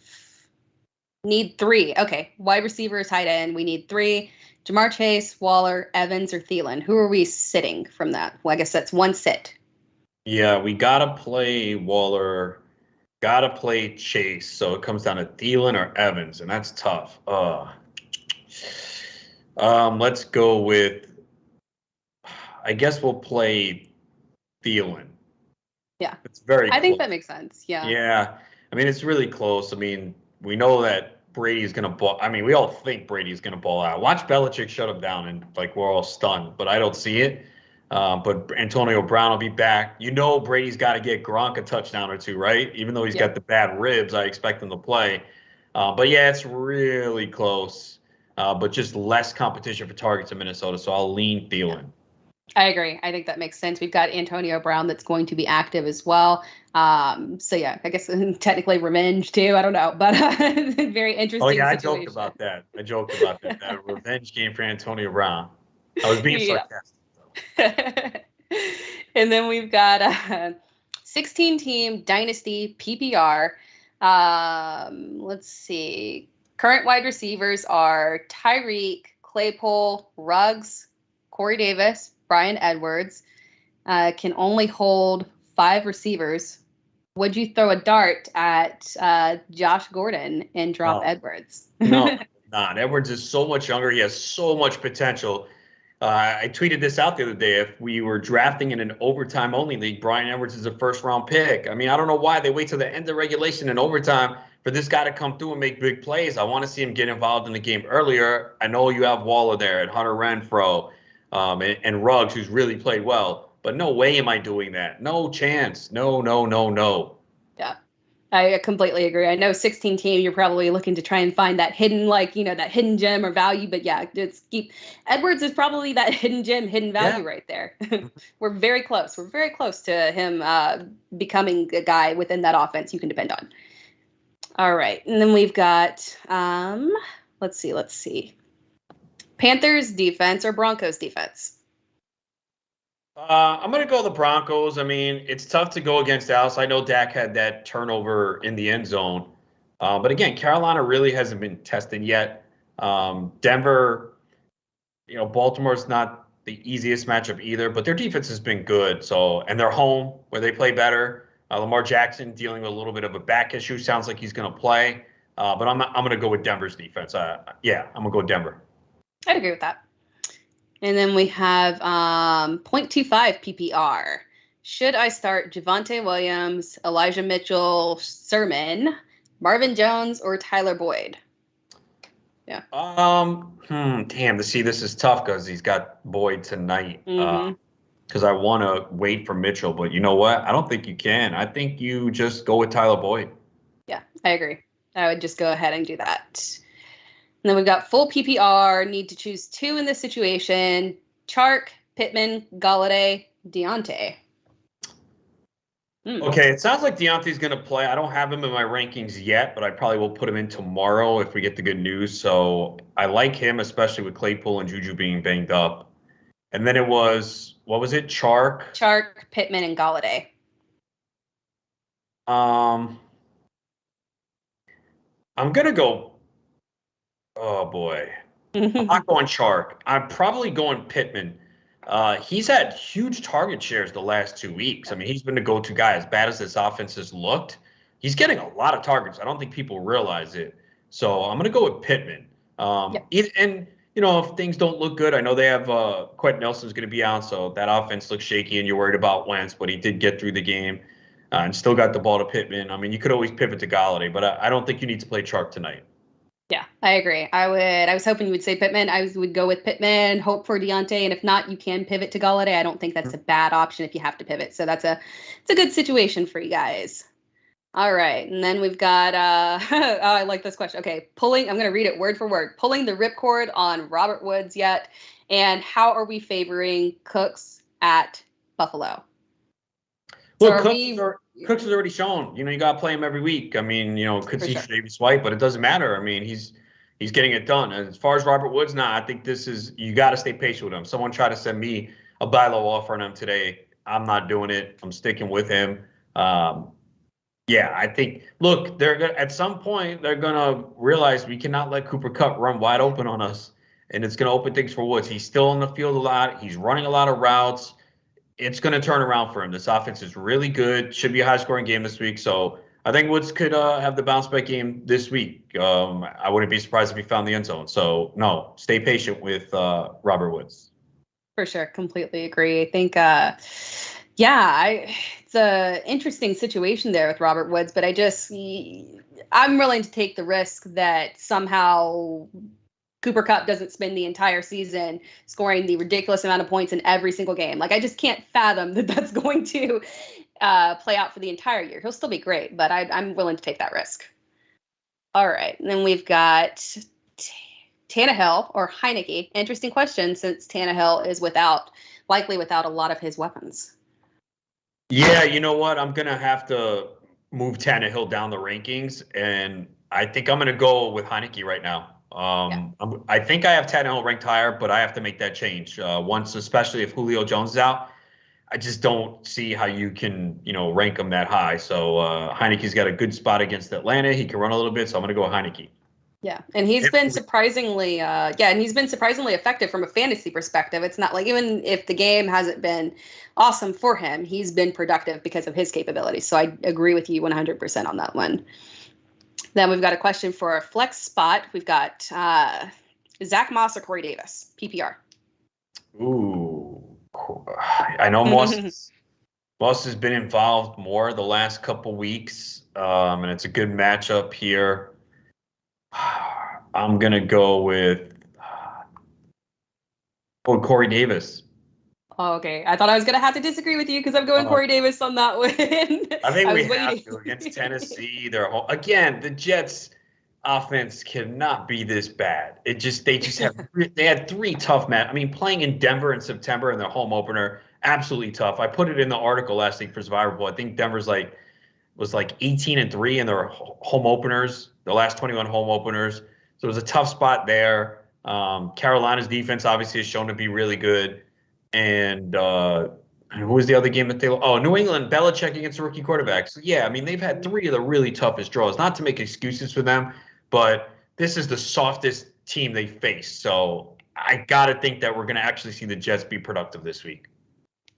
need 3. Okay, wide receiver, tight end, we need 3. Jamar Chase, Waller, Evans, or Thielen. Who are we sitting from that? Well, I guess that's one sit. Yeah, we got to play Waller, got to play Chase. So it comes down to Thielen or Evans, and that's tough. Let's go with, I guess we'll play Thielen. Yeah. It's very I think close. that makes sense. Yeah. Yeah. I mean, it's really close. I mean, we know that Brady's going to ball. I mean, we all think Brady's going to ball out. Watch Belichick shut him down, and like we're all stunned, but I don't see it. But Antonio Brown will be back. Brady's got to get Gronk a touchdown or two, right? Even though he's got the bad ribs, I expect him to play. But yeah, it's really close. But just less competition for targets in Minnesota, so I'll lean Thielen. I agree. I think that makes sense. We've got Antonio Brown that's going to be active as well. So yeah, I guess technically revenge too. I don't know, but very interesting. Oh yeah, situation. I joked about that. That revenge game for Antonio Brown. I was being sarcastic. And then we've got a 16-team dynasty PPR. Let's see. Current wide receivers are Tyreek, Claypool, Ruggs, Corey Davis, Brian Edwards. Can only hold 5 receivers. Would you throw a dart at Josh Gordon and drop Edwards? No, not. Edwards is so much younger. He has so much potential. I tweeted this out the other day. If we were drafting in an overtime only league, Brian Edwards is a first round pick. I mean, I don't know why they wait till the end of regulation and overtime for this guy to come through and make big plays. I want to see him get involved in the game earlier. I know you have Waller there and Hunter Renfrow and Ruggs, who's really played well. But no way am I doing that. No chance. No. Yeah, I completely agree. I know 16 team, you're probably looking to try and find that hidden, that hidden gem or value. But yeah, Edwards is probably that hidden gem, hidden value right there. We're very close. We're very close to him becoming a guy within that offense you can depend on. All right. And then we've got, let's see. Panthers defense or Broncos defense? I'm going to go the Broncos. I mean, it's tough to go against Dallas. I know Dak had that turnover in the end zone. But again, Carolina really hasn't been tested yet. Denver, Baltimore's not the easiest matchup either, but their defense has been good. And they're home where they play better. Lamar Jackson dealing with a little bit of a back issue. Sounds like he's going to play. But I'm going to go with Denver's defense. I'm going to go Denver. I agree with that. And then we have 0.25 PPR. Should I start Javonte Williams, Elijah Mitchell, Sherman, Marvin Jones, or Tyler Boyd? Yeah. Damn. See, this is tough because he's got Boyd tonight. Because I want to wait for Mitchell, but you know what? I don't think you can. I think you just go with Tyler Boyd. Yeah, I agree. I would just go ahead and do that. And then we've got full PPR. Need to choose 2 in this situation. Chark, Pittman, Galladay, Deontay. Okay, it sounds like Deontay's going to play. I don't have him in my rankings yet, but I probably will put him in tomorrow if we get the good news. So I like him, especially with Claypool and Juju being banged up. And then it was, what was it? Chark, Pittman, and Galladay. I'm going to go. Oh, boy. I'm not going Chark. I'm probably going Pittman. He's had huge target shares the last 2 weeks. I mean, he's been the go-to guy. As bad as this offense has looked, he's getting a lot of targets. I don't think people realize it. So I'm going to go with Pittman. And, if things don't look good, I know they have Quentin Nelson's going to be out, so that offense looks shaky and you're worried about Wentz, but he did get through the game and still got the ball to Pittman. I mean, you could always pivot to Galladay, but I don't think you need to play Chark tonight. Yeah, I agree. I was hoping you would say Pittman. I would go with Pittman, hope for Deontay, and if not, you can pivot to Galladay. I don't think that's a bad option if you have to pivot. So it's a good situation for you guys. All right, and then we've got I like this question. Okay, I'm going to read it word for word. Pulling the ripcord on Robert Woods yet, and how are we favoring Cooks at Buffalo? Look, Cooks has already shown, you got to play him every week. I mean, could see Davis White, but it doesn't matter. I mean, he's getting it done. As far as Robert Woods, I think you got to stay patient with him. Someone tried to send me a buy low offer on him today. I'm not doing it. I'm sticking with him. I think, look, at some point, they're going to realize we cannot let Cooper Kupp run wide open on us, and it's going to open things for Woods. He's still on the field a lot. He's running a lot of routes. It's going to turn around for him. This offense is really good. Should be a high-scoring game this week. So I think Woods could have the bounce-back game this week. I wouldn't be surprised if he found the end zone. So, no, stay patient with Robert Woods. For sure. Completely agree. I think, it's an interesting situation there with Robert Woods, but I'm willing to take the risk that somehow Cooper Kupp doesn't spend the entire season scoring the ridiculous amount of points in every single game. Like, I just can't fathom that that's going to play out for the entire year. He'll still be great, but I'm willing to take that risk. All right. And then we've got Tannehill or Heineke. Interesting question since Tannehill is likely without a lot of his weapons. Yeah, you know what? I'm going to have to move Tannehill down the rankings, and I think I'm going to go with Heineke right now. I think I have Tannehill ranked higher, but I have to make that change once, especially if Julio Jones is out. I just don't see how you can, rank him that high. So Heineke's got a good spot against Atlanta. He can run a little bit, so I'm going to go with Heineke. Yeah, and he's been surprisingly, effective from a fantasy perspective. It's not like, even if the game hasn't been awesome for him, he's been productive because of his capabilities. So I agree with you 100% on that one. Then we've got a question for a flex spot. We've got Zach Moss or Corey Davis, PPR. Ooh, I know Moss has been involved more the last couple weeks, and it's a good matchup here. I'm going to go with Corey Davis. Oh, okay. I thought I was going to have to disagree with you because I'm going Corey Davis on that one. I think we have to against Tennessee. They're home. Again, the Jets offense cannot be this bad. They had 3 tough matches. I mean, playing in Denver in September in their home opener, absolutely tough. I put it in the article last week for Survivor. I think Denver's was 18-3 in their home openers, the last 21 home openers. So it was a tough spot there. Carolina's defense obviously has shown to be really good. And who was the other game that New England, Belichick against a rookie quarterback. So, yeah, I mean, they've had 3 of the really toughest draws. Not to make excuses for them, but this is the softest team they faced. So I got to think that we're going to actually see the Jets be productive this week.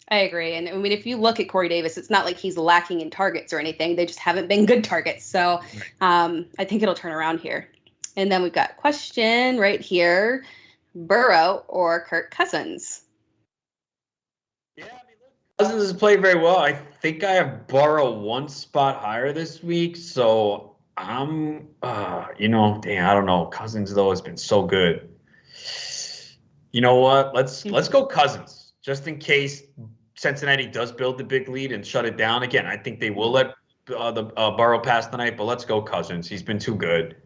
I agree. And I mean, if you look at Corey Davis, it's not like he's lacking in targets or anything. They just haven't been good targets. So I think it'll turn around here. And then we've got a question right here. Burrow or Kirk Cousins? Yeah, I mean, Cousins has played very well. I think I have Burrow 1 spot higher this week. So I'm, I don't know. Cousins, though, has been so good. You know what? Let's go Cousins, just in case Cincinnati does build the big lead and shut it down. Again, I think they will let Burrow pass tonight, but let's go Cousins. He's been too good.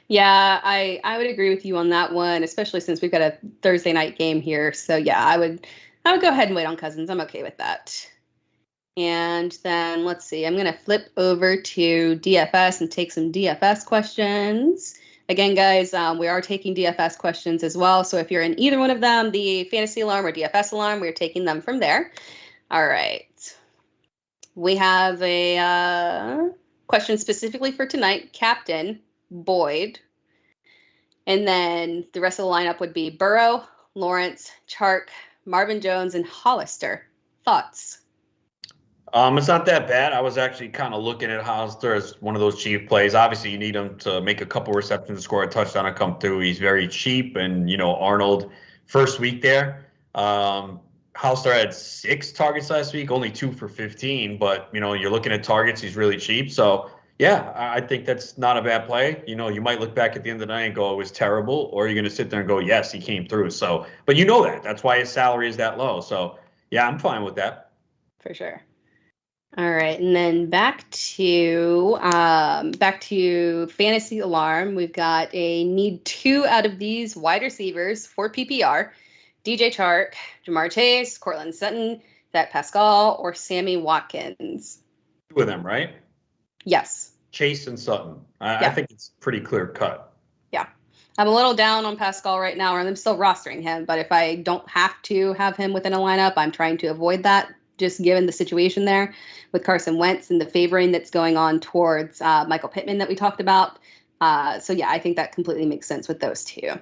Yeah, I would agree with you on that one, especially since we've got a Thursday night game here. So yeah, I would go ahead and wait on Cousins. I'm okay with that. And then let's see. I'm going to flip over to DFS and take some DFS questions. Again, guys, we are taking DFS questions as well. So if you're in either one of them, the Fantasy Alarm or DFS Alarm, we're taking them from there. All right. We have a question specifically for tonight, Captain Boyd. And then the rest of the lineup would be Burrow, Lawrence, Chark, Marvin Jones, and Hollister. Thoughts? It's not that bad. I was actually kind of looking at Hollister as one of those cheap plays. Obviously, you need him to make a couple receptions, score a touchdown, and come through. He's very cheap, and Arnold first week there. Hollister had 6 targets last week, only 2 for 15. But you're looking at targets. He's really cheap. So yeah, I think that's not a bad play. You might look back at the end of the night and go, it was terrible, or you're going to sit there and go, yes, he came through. So, but that's why his salary is that low. So yeah, I'm fine with that. For sure. All right, and then back to Fantasy Alarm. We've got a need 2 out of these wide receivers for PPR: DJ Chark, Jamar Chase, Cortland Sutton, Zach Pascal, or Sammy Watkins. 2 of them, right? Yes. Chase and Sutton. I think it's pretty clear cut. Yeah, I'm a little down on Pascal right now, and I'm still rostering him. But if I don't have to have him within a lineup, I'm trying to avoid that, just given the situation there with Carson Wentz and the favoring that's going on towards Michael Pittman that we talked about. So yeah, I think that completely makes sense with those 2.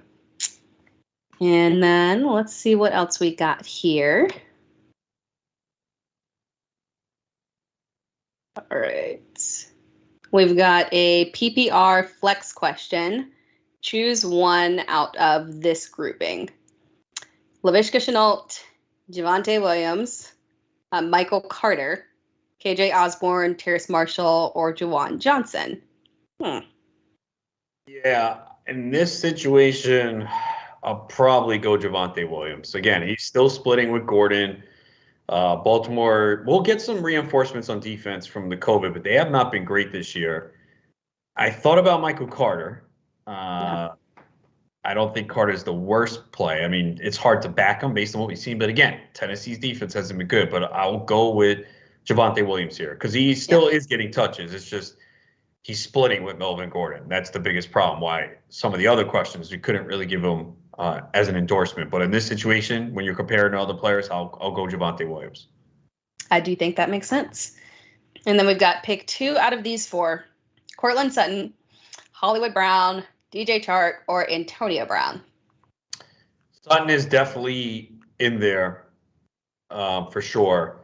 And then let's see what else we got here. All right. We've got a PPR flex question. Choose one out of this grouping: Laviska Shenault, Javonte Williams, Michael Carter, KJ Osborne, Terrace Marshall, or Jawan Johnson. Yeah, in this situation, I'll probably go Javonte Williams. Again, he's still splitting with Gordon. Baltimore will get some reinforcements on defense from the COVID, but they have not been great this year. I thought about Michael Carter. I don't think Carter's the worst play. I mean, it's hard to back him based on what we've seen. But again, Tennessee's defense hasn't been good. But I'll go with Javonte Williams here because he still is getting touches. It's just he's splitting with Melvin Gordon. That's the biggest problem. Why some of the other questions we couldn't really give him as an endorsement. But in this situation, when you're comparing to other players, I'll go Javonte Williams. I do think that makes sense. And then we've got pick 2 out of these 4: Cortland Sutton, Hollywood Brown, DJ Chark, or Antonio Brown. Sutton is definitely in there for sure.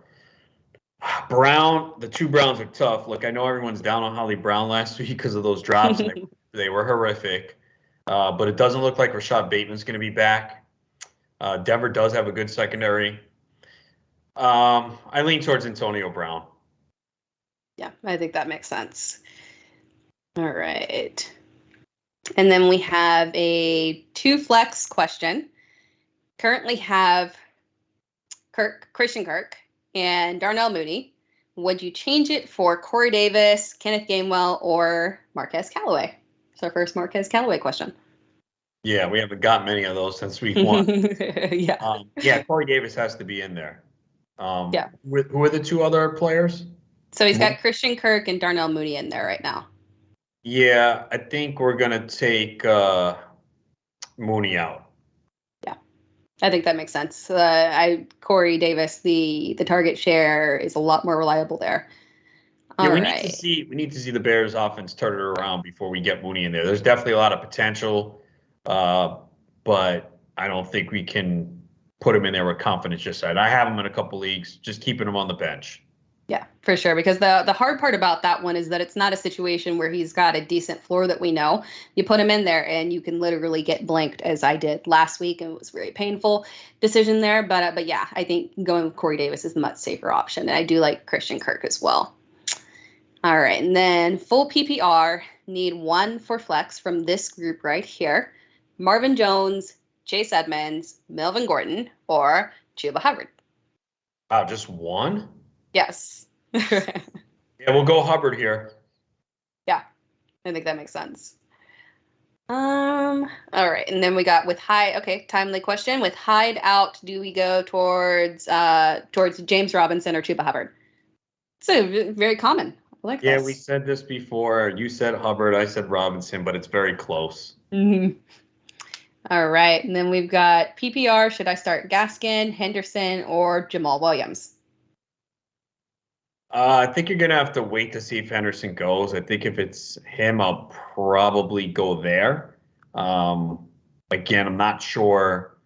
Brown, the 2 Browns are tough. Look, I know everyone's down on Holly Brown last week because of those drops. They were horrific. But it doesn't look like Rashad Bateman's going to be back. Denver does have a good secondary. I lean towards Antonio Brown. Yeah, I think that makes sense. All right. And then we have a 2 flex question. Currently have Christian Kirk and Darnell Mooney. Would you change it for Corey Davis, Kenneth Gainwell, or Marquez Callaway? It's our first Marquez Callaway question. Yeah, we haven't got many of those since week 1. Yeah. Corey Davis has to be in there. Yeah. Who are the 2 other players? So he's got Christian Kirk and Darnell Mooney in there right now. Yeah, I think we're going to take Mooney out. Yeah, I think that makes sense. Corey Davis, the target share is a lot more reliable there. We need to see the Bears offense turn it around before we get Mooney in there. There's definitely a lot of potential, but I don't think we can put him in there with confidence just yet. I have him in a couple leagues, just keeping him on the bench. Yeah, for sure. Because the hard part about that one is that it's not a situation where he's got a decent floor that we know. You put him in there and you can literally get blanked, as I did last week, and it was a very painful decision there. But yeah, I think going with Corey Davis is the much safer option. And I do like Christian Kirk as well. All right, and then full PPR, need 1 for flex from this group right here: Marvin Jones, Chase Edmonds, Melvin Gordon, or Chuba Hubbard. Wow, just 1? Yes. Yeah, we'll go Hubbard here. Yeah, I think that makes sense. All right, and then we got with Hyde. Okay, timely question. With Hyde out, do we go towards James Robinson or Chuba Hubbard? So very common. I like this. Yeah, we said this before. You said Hubbard, I said Robinson, but it's very close. Mm-hmm. All right, and then we've got PPR. Should I start Gaskin, Henderson, or Jamal Williams? I think you're going to have to wait to see if Henderson goes. I think if it's him, I'll probably go there. Again, I'm not sure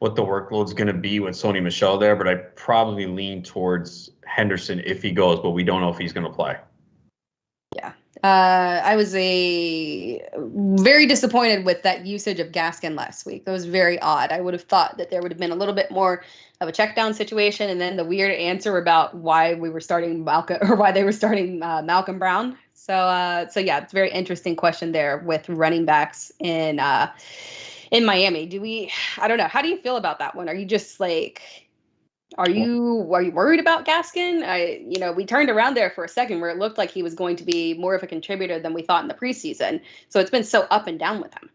what the workload's going to be with Sony Michel there, but I probably lean towards Henderson if he goes, but we don't know if he's going to play. Yeah. I was very disappointed with that usage of Gaskin last week. That was very odd. I would have thought that there would have been a little bit more of a check down situation, and then the weird answer about why we were starting Malcolm or why they were starting Malcolm Brown. So yeah, it's a very interesting question there with running backs in Miami. I don't know. How do you feel about that one? Are you just like, are you worried about Gaskin? We turned around there for a second where it looked like he was going to be more of a contributor than we thought in the preseason. So it's been so up and down with him.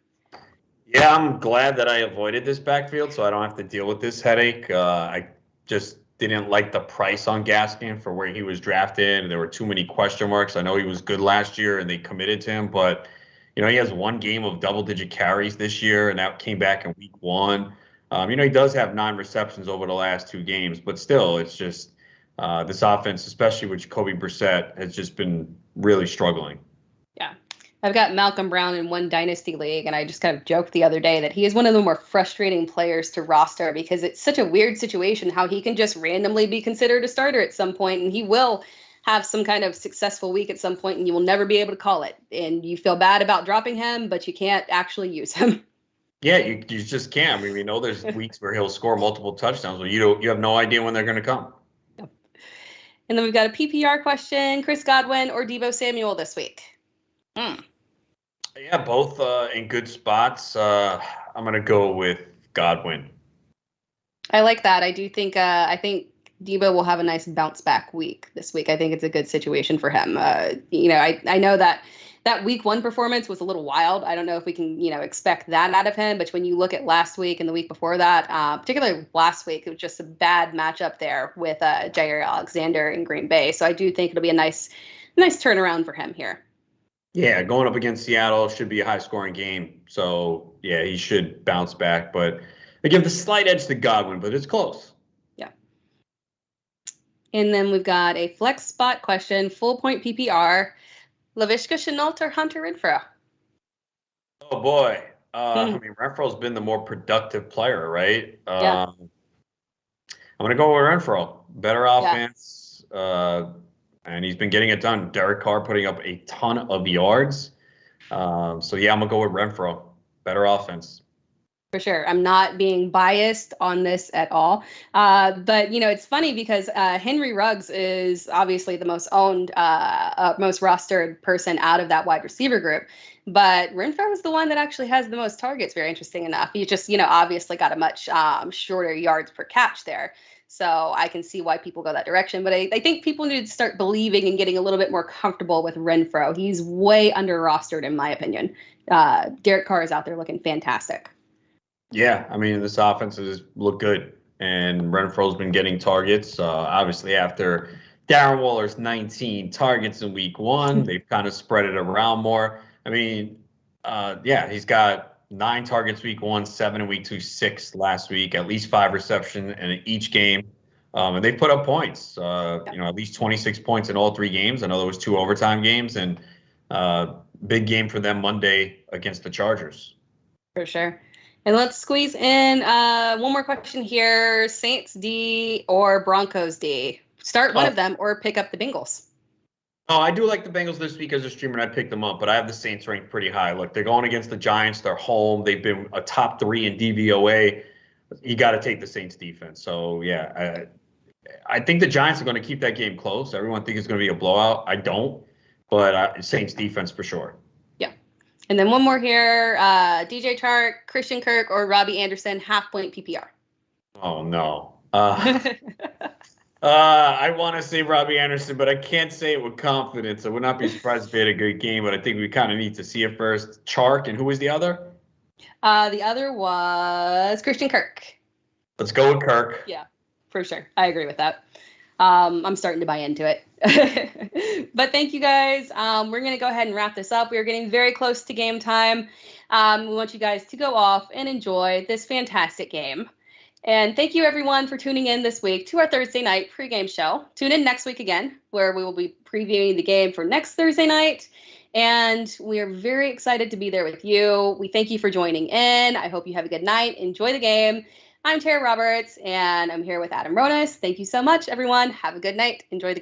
Yeah, I'm glad that I avoided this backfield so I don't have to deal with this headache. I just didn't like the price on Gaskin for where he was drafted. There were too many question marks. I know he was good last year and they committed to him, but he has one game of double-digit carries this year, and that came back in week 1. He does have 9 receptions over the last 2 games, but still, it's just this offense, especially with Jacoby Brissett, has just been really struggling. Yeah. I've got Malcolm Brown in one dynasty league, and I just kind of joked the other day that he is one of the more frustrating players to roster because it's such a weird situation how he can just randomly be considered a starter at some point, and he will have some kind of successful week at some point, and you will never be able to call it. And you feel bad about dropping him, but you can't actually use him. Yeah, you just can't. I mean, we know there's weeks where he'll score multiple touchdowns, but you have no idea when they're going to come. Yep. And then we've got a PPR question: Chris Godwin or Deebo Samuel this week? Yeah, both in good spots. I'm going to go with Godwin. I like that. I do think I think Deebo will have a nice bounce back week this week. I think it's a good situation for him. I know that week 1 performance was a little wild. I don't know if we can, expect that out of him. But when you look at last week and the week before that, particularly last week, it was just a bad matchup there with Jair Alexander in Green Bay. So I do think it'll be a nice turnaround for him here. Yeah, going up against Seattle should be a high-scoring game. So, yeah, he should bounce back. But I give the slight edge to Godwin, but it's close. Yeah. And then we've got a flex spot question, full point PPR. Laviska Shenault or Hunter Renfrow? Oh, boy. I mean, Renfro's been the more productive player, right? Yeah. I'm going to go with Renfro. Better offense. Yeah. And he's been getting it done. Derek Carr putting up a ton of yards. So, yeah, I'm going to go with Renfro. Better offense. For sure. I'm not being biased on this at all. But, it's funny because Henry Ruggs is obviously the most owned, most rostered person out of that wide receiver group. But Renfrow is the one that actually has the most targets, very interesting enough. He just, obviously got a much shorter yards per catch there. So I can see why people go that direction. But I think people need to start believing and getting a little bit more comfortable with Renfrow. He's way under rostered, in my opinion. Derek Carr is out there looking fantastic. Yeah, I mean, this offense has looked good, and Renfro's been getting targets. Obviously, after Darren Waller's 19 targets in week 1, they've kind of spread it around more. I mean, he's got 9 targets week 1, 7 in week 2, 6 last week, at least 5 receptions in each game. And they put up points, at least 26 points in all 3 games. I know there was 2 overtime games, and big game for them Monday against the Chargers. For sure. And let's squeeze in one more question here. Saints D or Broncos D? Start one of them or pick up the Bengals. Oh, I do like the Bengals this week as a streamer, and I picked them up, but I have the Saints ranked pretty high. Look, they're going against the Giants. They're home. They've been a top 3 in DVOA. You got to take the Saints defense. So, yeah, I think the Giants are going to keep that game close. Everyone thinks it's going to be a blowout. I don't, but Saints defense for sure. And then one more here, DJ Chark, Christian Kirk, or Robbie Anderson, half-point PPR. Oh, no. I want to say Robbie Anderson, but I can't say it with confidence. I would not be surprised if he had a good game, but I think we kind of need to see it first. Chark, and who was the other? The other was Christian Kirk. Let's go with Kirk. Yeah, for sure. I agree with that. I'm starting to buy into it. But thank you guys. We're going to go ahead and wrap this up. We are getting very close to game time. We want you guys to go off and enjoy this fantastic game. And thank you, everyone, for tuning in this week to our Thursday night pregame show. Tune in next week again, where we will be previewing the game for next Thursday night. And we are very excited to be there with you. We thank you for joining in. I hope you have a good night. Enjoy the game. I'm Tera Roberts, and I'm here with Adam Ronis. Thank you so much, everyone. Have a good night. Enjoy the